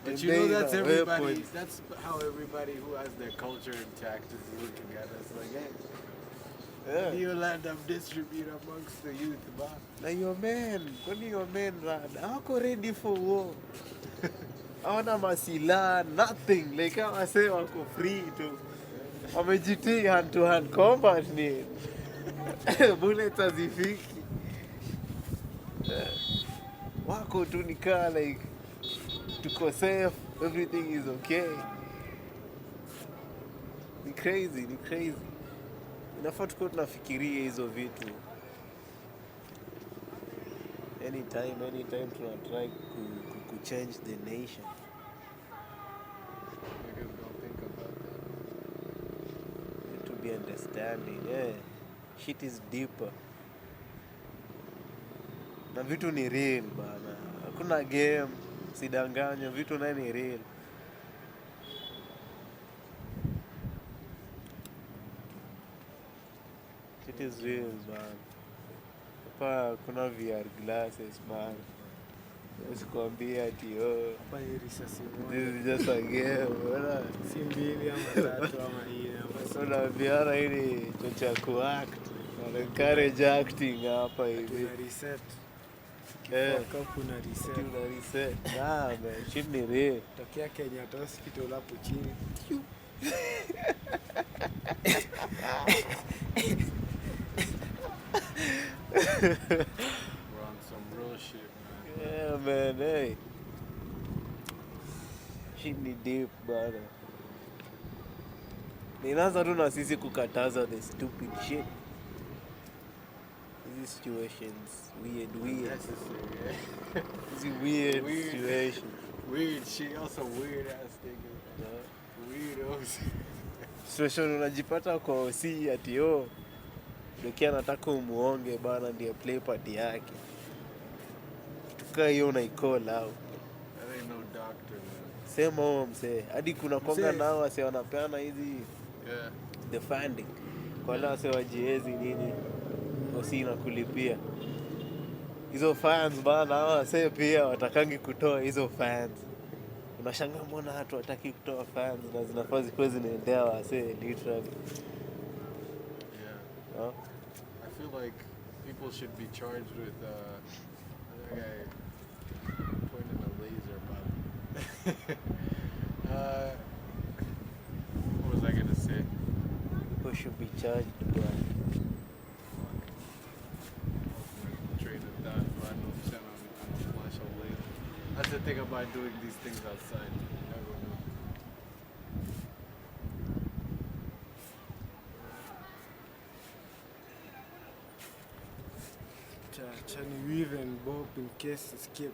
Speaker 1: But you know that's everybody. That's how everybody who has their culture intact is looking at us like, hey, you land up distribute amongst the youth, man.
Speaker 2: Na your men, kwani your men hawako ready for war. Hawana masila, nothing. Like I say wako free to. Wamejitii hand to hand combat ni. Bullets hazifiki. Wako tu nikaa like tuko safe, everything is okay. Ni crazy. Inafaa tuko tunafikiria hizo vitu. Anytime tuna try to change the nation.
Speaker 1: Niggas don't think about that.
Speaker 2: To be understanding, shit is deeper. Na vitu ni real bana. Hakuna game, sidanganyo, vitu na ni real. Shit is real, man. Hapa kuna VR glasses, man. Usikwambia ati
Speaker 3: Hapa ni risasi
Speaker 2: this
Speaker 3: moja.
Speaker 2: is just a game, bana.
Speaker 3: Si mbili ama tatu ama nne ama sita.
Speaker 2: Kuna VR hili cha kuact. Wana encourage acting hapa hivi.
Speaker 3: Tuna reset.
Speaker 2: Eh.
Speaker 3: Kifua kuna reset.
Speaker 2: Tuna reset. Nah, man, shit ni real.
Speaker 3: Tokea Kenyatta Hospital hapo chini.
Speaker 1: We're on some real shit, man.
Speaker 2: Yeah, man, hey. Shit ni deep, bana. Ninaanza tu na sisi kukataza the stupid shit. These situations, weird.
Speaker 1: Necessary, yeah.
Speaker 2: These weird
Speaker 1: Weird.
Speaker 2: situations.
Speaker 1: Weird shit, also weird ass niggas. Weirdos.
Speaker 2: Situation unajipata kwa OC ati Dokia anataka umuonge bana ndiye play party yake. Tukaa hiyo unaicall out.
Speaker 1: That ain't no doctor, man.
Speaker 2: Sema msee. Hadi kuna konga
Speaker 1: Msee.
Speaker 2: nao wase wanapeana hizi
Speaker 1: Yeah.
Speaker 2: the funding. Kwa wale wase wajiezi nini OC inakulipia. Hizo fans bana hao wase pia watakangi kutoa hizo fans. Unashangaa mbona watu wataki kutoa fans na zinafaa zikuwe zinaendea wase literally.
Speaker 1: Yeah. I feel like people should be charged with, that guy pointing a uh, what was I gonna say?
Speaker 2: People should be charged, bro.
Speaker 1: Train of thought, but I know I'm saying I'm a flash of late. That's the thing about doing these things outside. You never know.
Speaker 3: Chani weave and bop in case escape.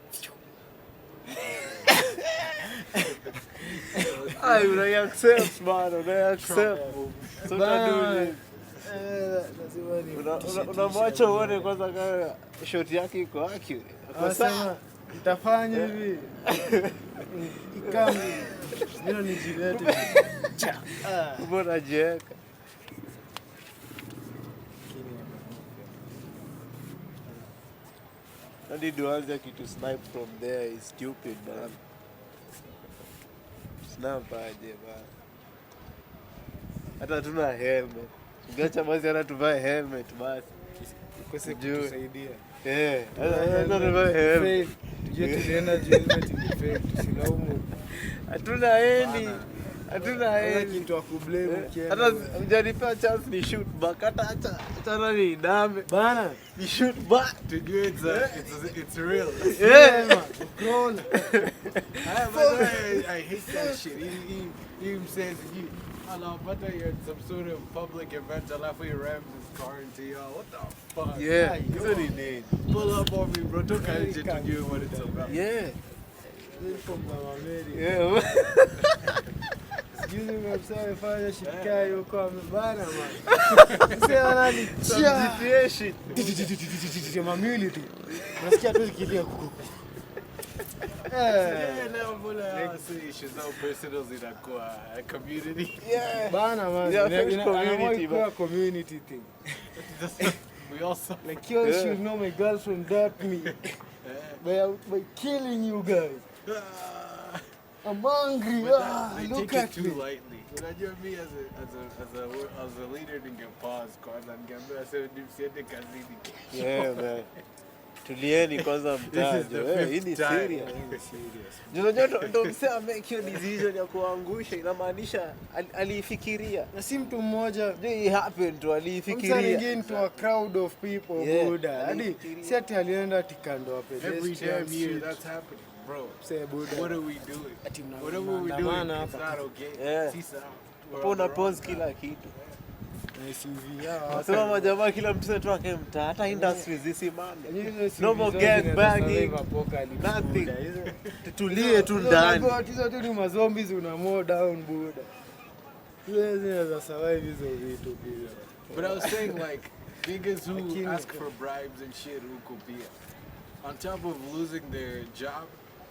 Speaker 2: Ay, unai accept, man, unai accept. So
Speaker 3: Bana,
Speaker 2: unamwacha uone kwanza kama shot yake iko accurate. Kwa sawa.
Speaker 3: Anasema nitafanya hivi. Ikamu. Ndio nijilete.
Speaker 2: Mbona jeka? Hadi duanze kitu snipe from there is stupid, man. Snap aje, man. Hata tuna helmet. Ungeacha basi hata tuvae helmet basi.
Speaker 3: Ukose
Speaker 2: Juu.
Speaker 3: kutusaidia.
Speaker 2: Hata tuvae helmet.
Speaker 3: Tujue tulienda helmet ingefake, tusilaumu.
Speaker 2: Hatuna eni.
Speaker 1: Bana.
Speaker 2: Hatuna
Speaker 3: Hata
Speaker 2: eni.
Speaker 3: kitu wa kublame ukienda.
Speaker 2: Hata hujanipa chance ni shoot back. Hata ni dame.
Speaker 3: Bana,
Speaker 2: Ni shoot back.
Speaker 1: To you, it's real.
Speaker 2: Yeah.
Speaker 3: Crown.
Speaker 1: I hate that shit. He says you. But you're at some sort of public event, alafu he rams his car into y'all. What the fuck?
Speaker 2: Yeah,
Speaker 3: Yo.
Speaker 2: that's what he did.
Speaker 1: Pull up on me, bro. Don't kind of to you what it's about.
Speaker 2: Yeah.
Speaker 3: From Mama Mary.
Speaker 2: Yeah.
Speaker 3: Juzi umemsema fanya shikai huko amebana man. Sasa nani?
Speaker 2: GTA shit.
Speaker 3: Mamili tu. Unasikia tu kilia kuku.
Speaker 1: Yeah, now mbona she's no personals in a community.
Speaker 2: Yeah.
Speaker 3: Bana man.
Speaker 2: Yeah, French community,
Speaker 3: Anakuwa community thing.
Speaker 1: We also
Speaker 3: Like you
Speaker 2: Yeah.
Speaker 3: should know my girlfriend got me by killing you guys. I'm hungry.
Speaker 1: they
Speaker 3: Look
Speaker 1: take it
Speaker 3: at
Speaker 1: too
Speaker 3: me.
Speaker 1: lightly. Unajua me as a leader ninge pause kwanza ningeambia sasa nimsiende kazini.
Speaker 2: Yeah, man. Tulieni kwanza
Speaker 1: This is
Speaker 2: mtaje.
Speaker 1: the
Speaker 2: Hii
Speaker 1: fifth
Speaker 2: ni
Speaker 1: time.
Speaker 2: serious. Unajua ndo msema make hiyo decision ya kuangusha inamaanisha alifikiria.
Speaker 3: Na si mtu mmoja.
Speaker 2: It happened to
Speaker 3: Msa
Speaker 2: alifikiria.
Speaker 3: nyingine to a crowd of people,
Speaker 2: Yeah,
Speaker 3: Buddha. Hadi
Speaker 2: alifikiria.
Speaker 3: si ati alienda ati kando wa
Speaker 1: Every
Speaker 3: pedestrian
Speaker 1: damn year
Speaker 3: street.
Speaker 1: that's happening, bro.
Speaker 3: Say Buddha.
Speaker 1: What are we doing?
Speaker 3: Ati mna-
Speaker 1: Whatever we're doing,
Speaker 3: mnaandamana
Speaker 1: it's
Speaker 3: hapa.
Speaker 1: not okay.
Speaker 2: Yeah.
Speaker 1: Sisa, we're
Speaker 2: Hapo
Speaker 1: on the
Speaker 2: una
Speaker 1: wrong
Speaker 2: pause
Speaker 1: side.
Speaker 2: kila kitu.
Speaker 3: Na SUV yao.
Speaker 2: Nasema majamaa kila mtu setu wake mtaa hata industries zisimame.
Speaker 3: Yaani hizo SUV
Speaker 2: No more
Speaker 3: zote
Speaker 2: gang
Speaker 3: zinaweza
Speaker 2: banging.
Speaker 3: survive apocalypse,
Speaker 2: Nothing.
Speaker 3: Buddha. Hizo-
Speaker 2: Tutulie tu
Speaker 3: hizo
Speaker 2: ndani.
Speaker 3: unaambiwa hizo tu ni mazombies una mow down, Buddha. Hizo zinaweza survive hizo vitu pia.
Speaker 1: But I was saying, like, niggas who
Speaker 3: Lakini-
Speaker 1: ask for bribes and shit who could be, on top of losing their job,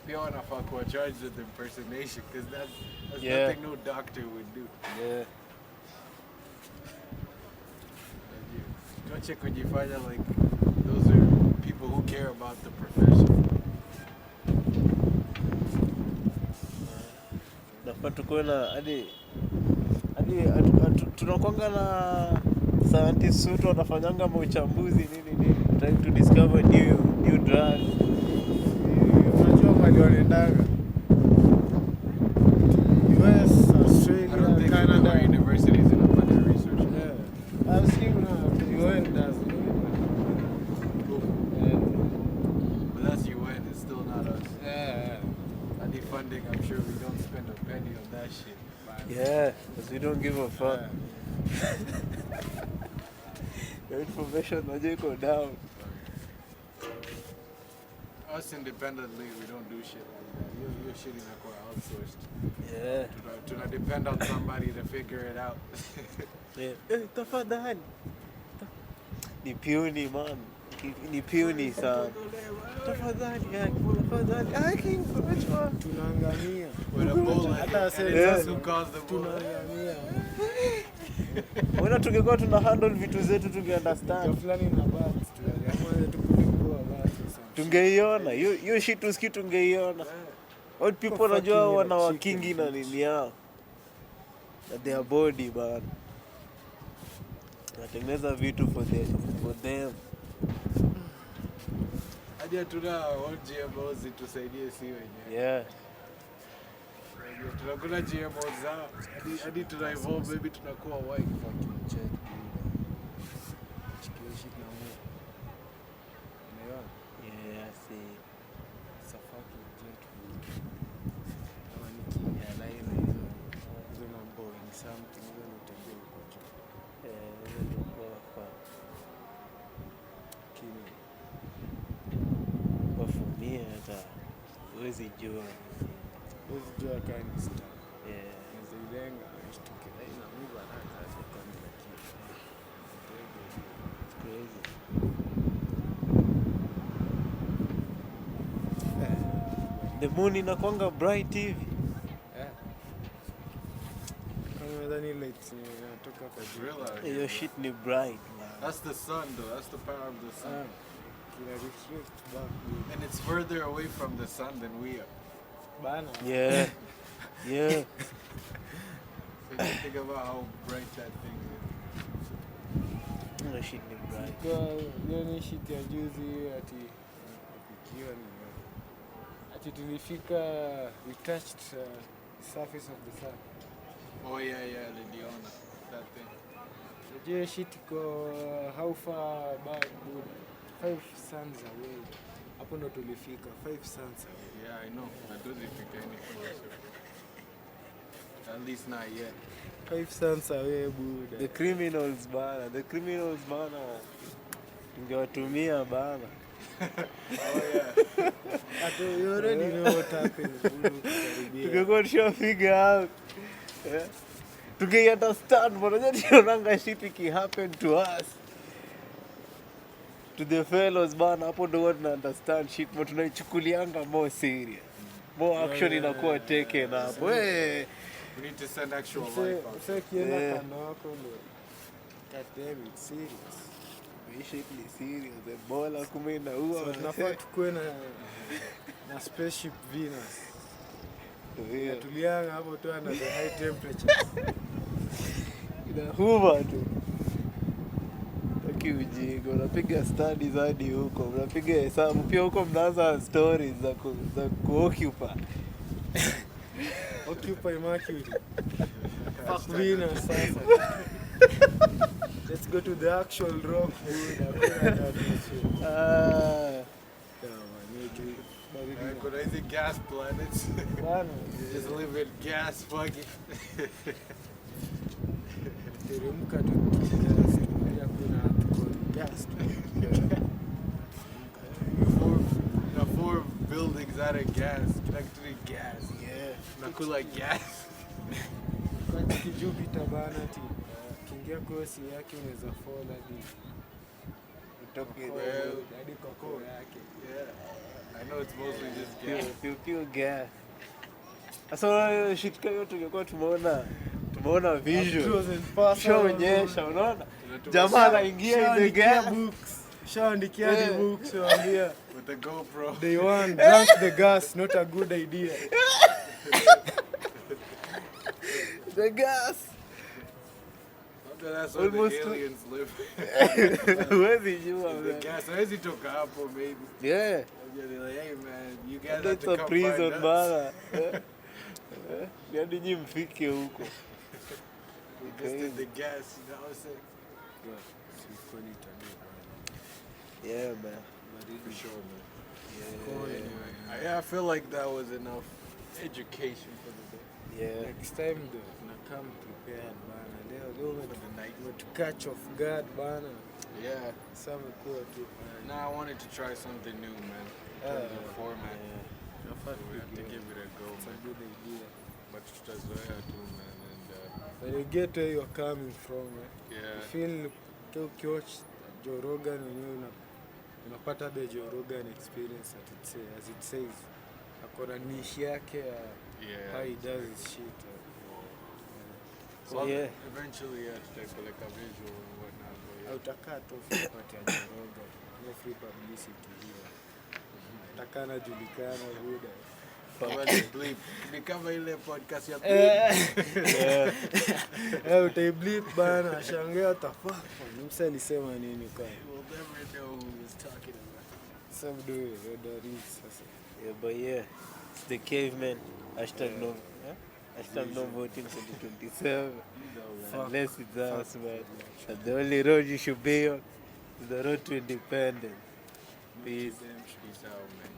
Speaker 1: they wanna fuck or charged with impersonation, because that's
Speaker 2: Yeah.
Speaker 1: nothing no doctor would do.
Speaker 2: Yeah.
Speaker 1: Don't check when you find out, like, those are people who care about the profession.
Speaker 2: Nafaa tukuwe na hadi tunakwanga na scientists wetu wanafanyanga mauchambuzi nini trying to discover new drugs.
Speaker 3: Unajua mali wanaendaga US,
Speaker 1: I don't
Speaker 3: Australia,
Speaker 1: think
Speaker 3: Canada.
Speaker 1: our universities in a bunch of research.
Speaker 3: Yeah. I've seen UN does it.
Speaker 1: But that's UN, it's still not us.
Speaker 3: Yeah.
Speaker 1: I need funding, I'm sure we don't spend a penny on that shit.
Speaker 2: Yeah, because we don't give a fuck.
Speaker 3: Yeah.
Speaker 2: Your information najua iko down.
Speaker 1: Us independently, we don't do shit like that. Your shit is like outsourced.
Speaker 2: Yeah.
Speaker 1: Do not depend on somebody to figure it out.
Speaker 2: Yeah. Tafadhali. Ni puny man. Ni puny sana. Tafadhali, tafadhali. Haki ngoja.
Speaker 3: Tunaangamia.
Speaker 1: With a bullet,
Speaker 3: Hata
Speaker 1: and
Speaker 3: sasa-
Speaker 1: it's us who caused the bullet.
Speaker 3: Tunaangamia.
Speaker 2: Wana tungekuwa tuna handle vitu zetu tunge understand.
Speaker 3: Kwa fulani na bats tunaangamia tukulikuwa basi sana.
Speaker 2: Tungeiona. Hiyo shit tuski tungeiona. What people najua
Speaker 3: fucking
Speaker 2: wana
Speaker 3: chicken,
Speaker 2: wakingi na
Speaker 3: bitch.
Speaker 2: nini yao. Na their body bana. Natengeneza vitu for them.
Speaker 1: Hadi hatuna GMOs zitusaidie si wenyewe.
Speaker 2: Yeah.
Speaker 1: Yeah, tunakula GMO zao. Hadi tuna evolve, maybe tunakuwa white.
Speaker 3: Fucking jet, dude. Chikiwa shit na mo. Unaelewa?
Speaker 2: Yeah, I see.
Speaker 3: It's a fucking jet, dude. Kama nikialign hizo na Boeing something, hizo nitembea huko juu. Lakini
Speaker 2: Kwa for me hata huwezi jua.
Speaker 3: huwezi jua kaa ni star.
Speaker 2: Yeah.
Speaker 3: Unaweza ilenga, ishtuke, haina move haraka hata kwa ni lakini.
Speaker 2: It's crazy. The moon inakwanga bright hivi.
Speaker 3: Kama nadhani lights inatoka kwa juu.
Speaker 1: Real.
Speaker 2: Hiyo shit ni bright, man.
Speaker 1: That's the sun, though. That's the power of the sun.
Speaker 3: Kina reflect back, dude.
Speaker 1: And it's further away from the sun than we are.
Speaker 3: Bana.
Speaker 2: Yeah. Yeah.
Speaker 1: So you think about how bright that thing is.
Speaker 2: Hiyo shit ni bright.
Speaker 3: Kwa hiyo ni shit ya juzi ati kupikiwa ni ati tulifika, we touched the surface of the sun.
Speaker 1: Oh yeah, Lidiona. That thing.
Speaker 3: Unajua shit iko how far back, dude? 5 suns away. Hapo ndo tulifika 5 suns away.
Speaker 1: Yeah, I know. I don't think any closer. At least not yet.
Speaker 3: 5 suns away, Buddha.
Speaker 2: The criminals bana. Tungewatumia bana.
Speaker 1: Oh yeah.
Speaker 3: You already know what happened.
Speaker 2: Tungekuwa tusha figure out. Yeah. Tunge understand bana, tunanga shit iki happen to us. To the fellows bana, hapo ndo watu na understand shit, but tunaichukulianga more serious. More action inakuwa taken hapo.
Speaker 1: We need to send actual life out.
Speaker 3: Sasa kienda kando wako ndo. God damn it, serious.
Speaker 2: Hii shit ni serious. Ebola kumena huwa.
Speaker 3: So tunafaa tukue na spaceship Venus.
Speaker 2: Yeah.
Speaker 3: Tulianga hapo tu under the high temperatures.
Speaker 2: Inahuva tu. Ujinga, unapiga studies hadi huko, unapiga hesabu pia huko, mnaanza stories za kuoccupy.
Speaker 3: Occupy Mercury. Fuck Venus sasa. Let's go to the actual rock, dude.
Speaker 1: Kuna hizi gas planets. Just live in gas fucking.
Speaker 3: Teremka tu gas, tunaja kuna gas.
Speaker 1: Four buildings out of gas, connected to gas.
Speaker 2: Yeah.
Speaker 1: Nakula gas.
Speaker 3: Kwa Jupiter bana ti. Kingia kosi yake unaweza fall hadi hadi kwa core yake.
Speaker 1: Yeah. I know it's mostly just gas.
Speaker 2: Pure gas. Sasa shit kayo tungekuwa tumeona visual. Shaonyesha, unaona? Jamaa anaingia in the gas.
Speaker 3: Shaandikia the books, waambia
Speaker 1: With the GoPro.
Speaker 3: they want drunk the gas, not a good idea.
Speaker 2: The gas.
Speaker 1: That's where
Speaker 2: Almost
Speaker 1: the aliens live.
Speaker 2: Huwezi jua.
Speaker 1: The gas. Hawezi toka hapo, maybe.
Speaker 2: Yeah.
Speaker 1: They're like, hey man, you guys have
Speaker 2: That's
Speaker 1: to
Speaker 2: a
Speaker 1: come
Speaker 2: prison
Speaker 1: find us.
Speaker 2: bana. Yaani nyi mfike huko.
Speaker 1: We just did the gas, you know what I'm saying?
Speaker 2: Yeah, man.
Speaker 1: For sure, man. Yeah, I feel like that was enough education for the day.
Speaker 2: Yeah.
Speaker 3: Next time na come prepared bana. Leo
Speaker 1: For the night.
Speaker 3: to catch off guard bana.
Speaker 1: Yeah.
Speaker 3: Sasa mkuu tu.
Speaker 1: Now I wanted to try something new, man. In terms of format.
Speaker 3: Nafaa
Speaker 1: We have to give it a go,
Speaker 3: It's a
Speaker 1: man.
Speaker 3: good idea.
Speaker 1: But tutazoea too, man. And
Speaker 3: But you get where you're coming from.
Speaker 1: yeah.
Speaker 3: You feel ukiwatch Joe Rogan wenyewe unapata the Joe Rogan experience as it says. Akona niche yake ya
Speaker 1: Yeah.
Speaker 3: how he does his shit.
Speaker 1: So
Speaker 2: yeah.
Speaker 1: eventually, yeah, tutapeleka visual and whatnot. But yeah.
Speaker 3: Utakaa tu kupata Joe Rogan. No free publicity here. Utakaa najulikana buda.
Speaker 1: Well, bleep. Ni kama ile podcast ya
Speaker 3: Utaiblip bana, shangaa tafuka. Msa alisema nini kwa?
Speaker 1: We'll never know who he's talking about.
Speaker 3: Some do it, sasa.
Speaker 2: Yeah, but yeah, it's the caveman. #no. Yeah? Hashtag no voting 2027.
Speaker 3: Fuck.
Speaker 2: Unless it's us, man. And the only road you should be on is the road to independence. Peace.
Speaker 1: Peace out, man.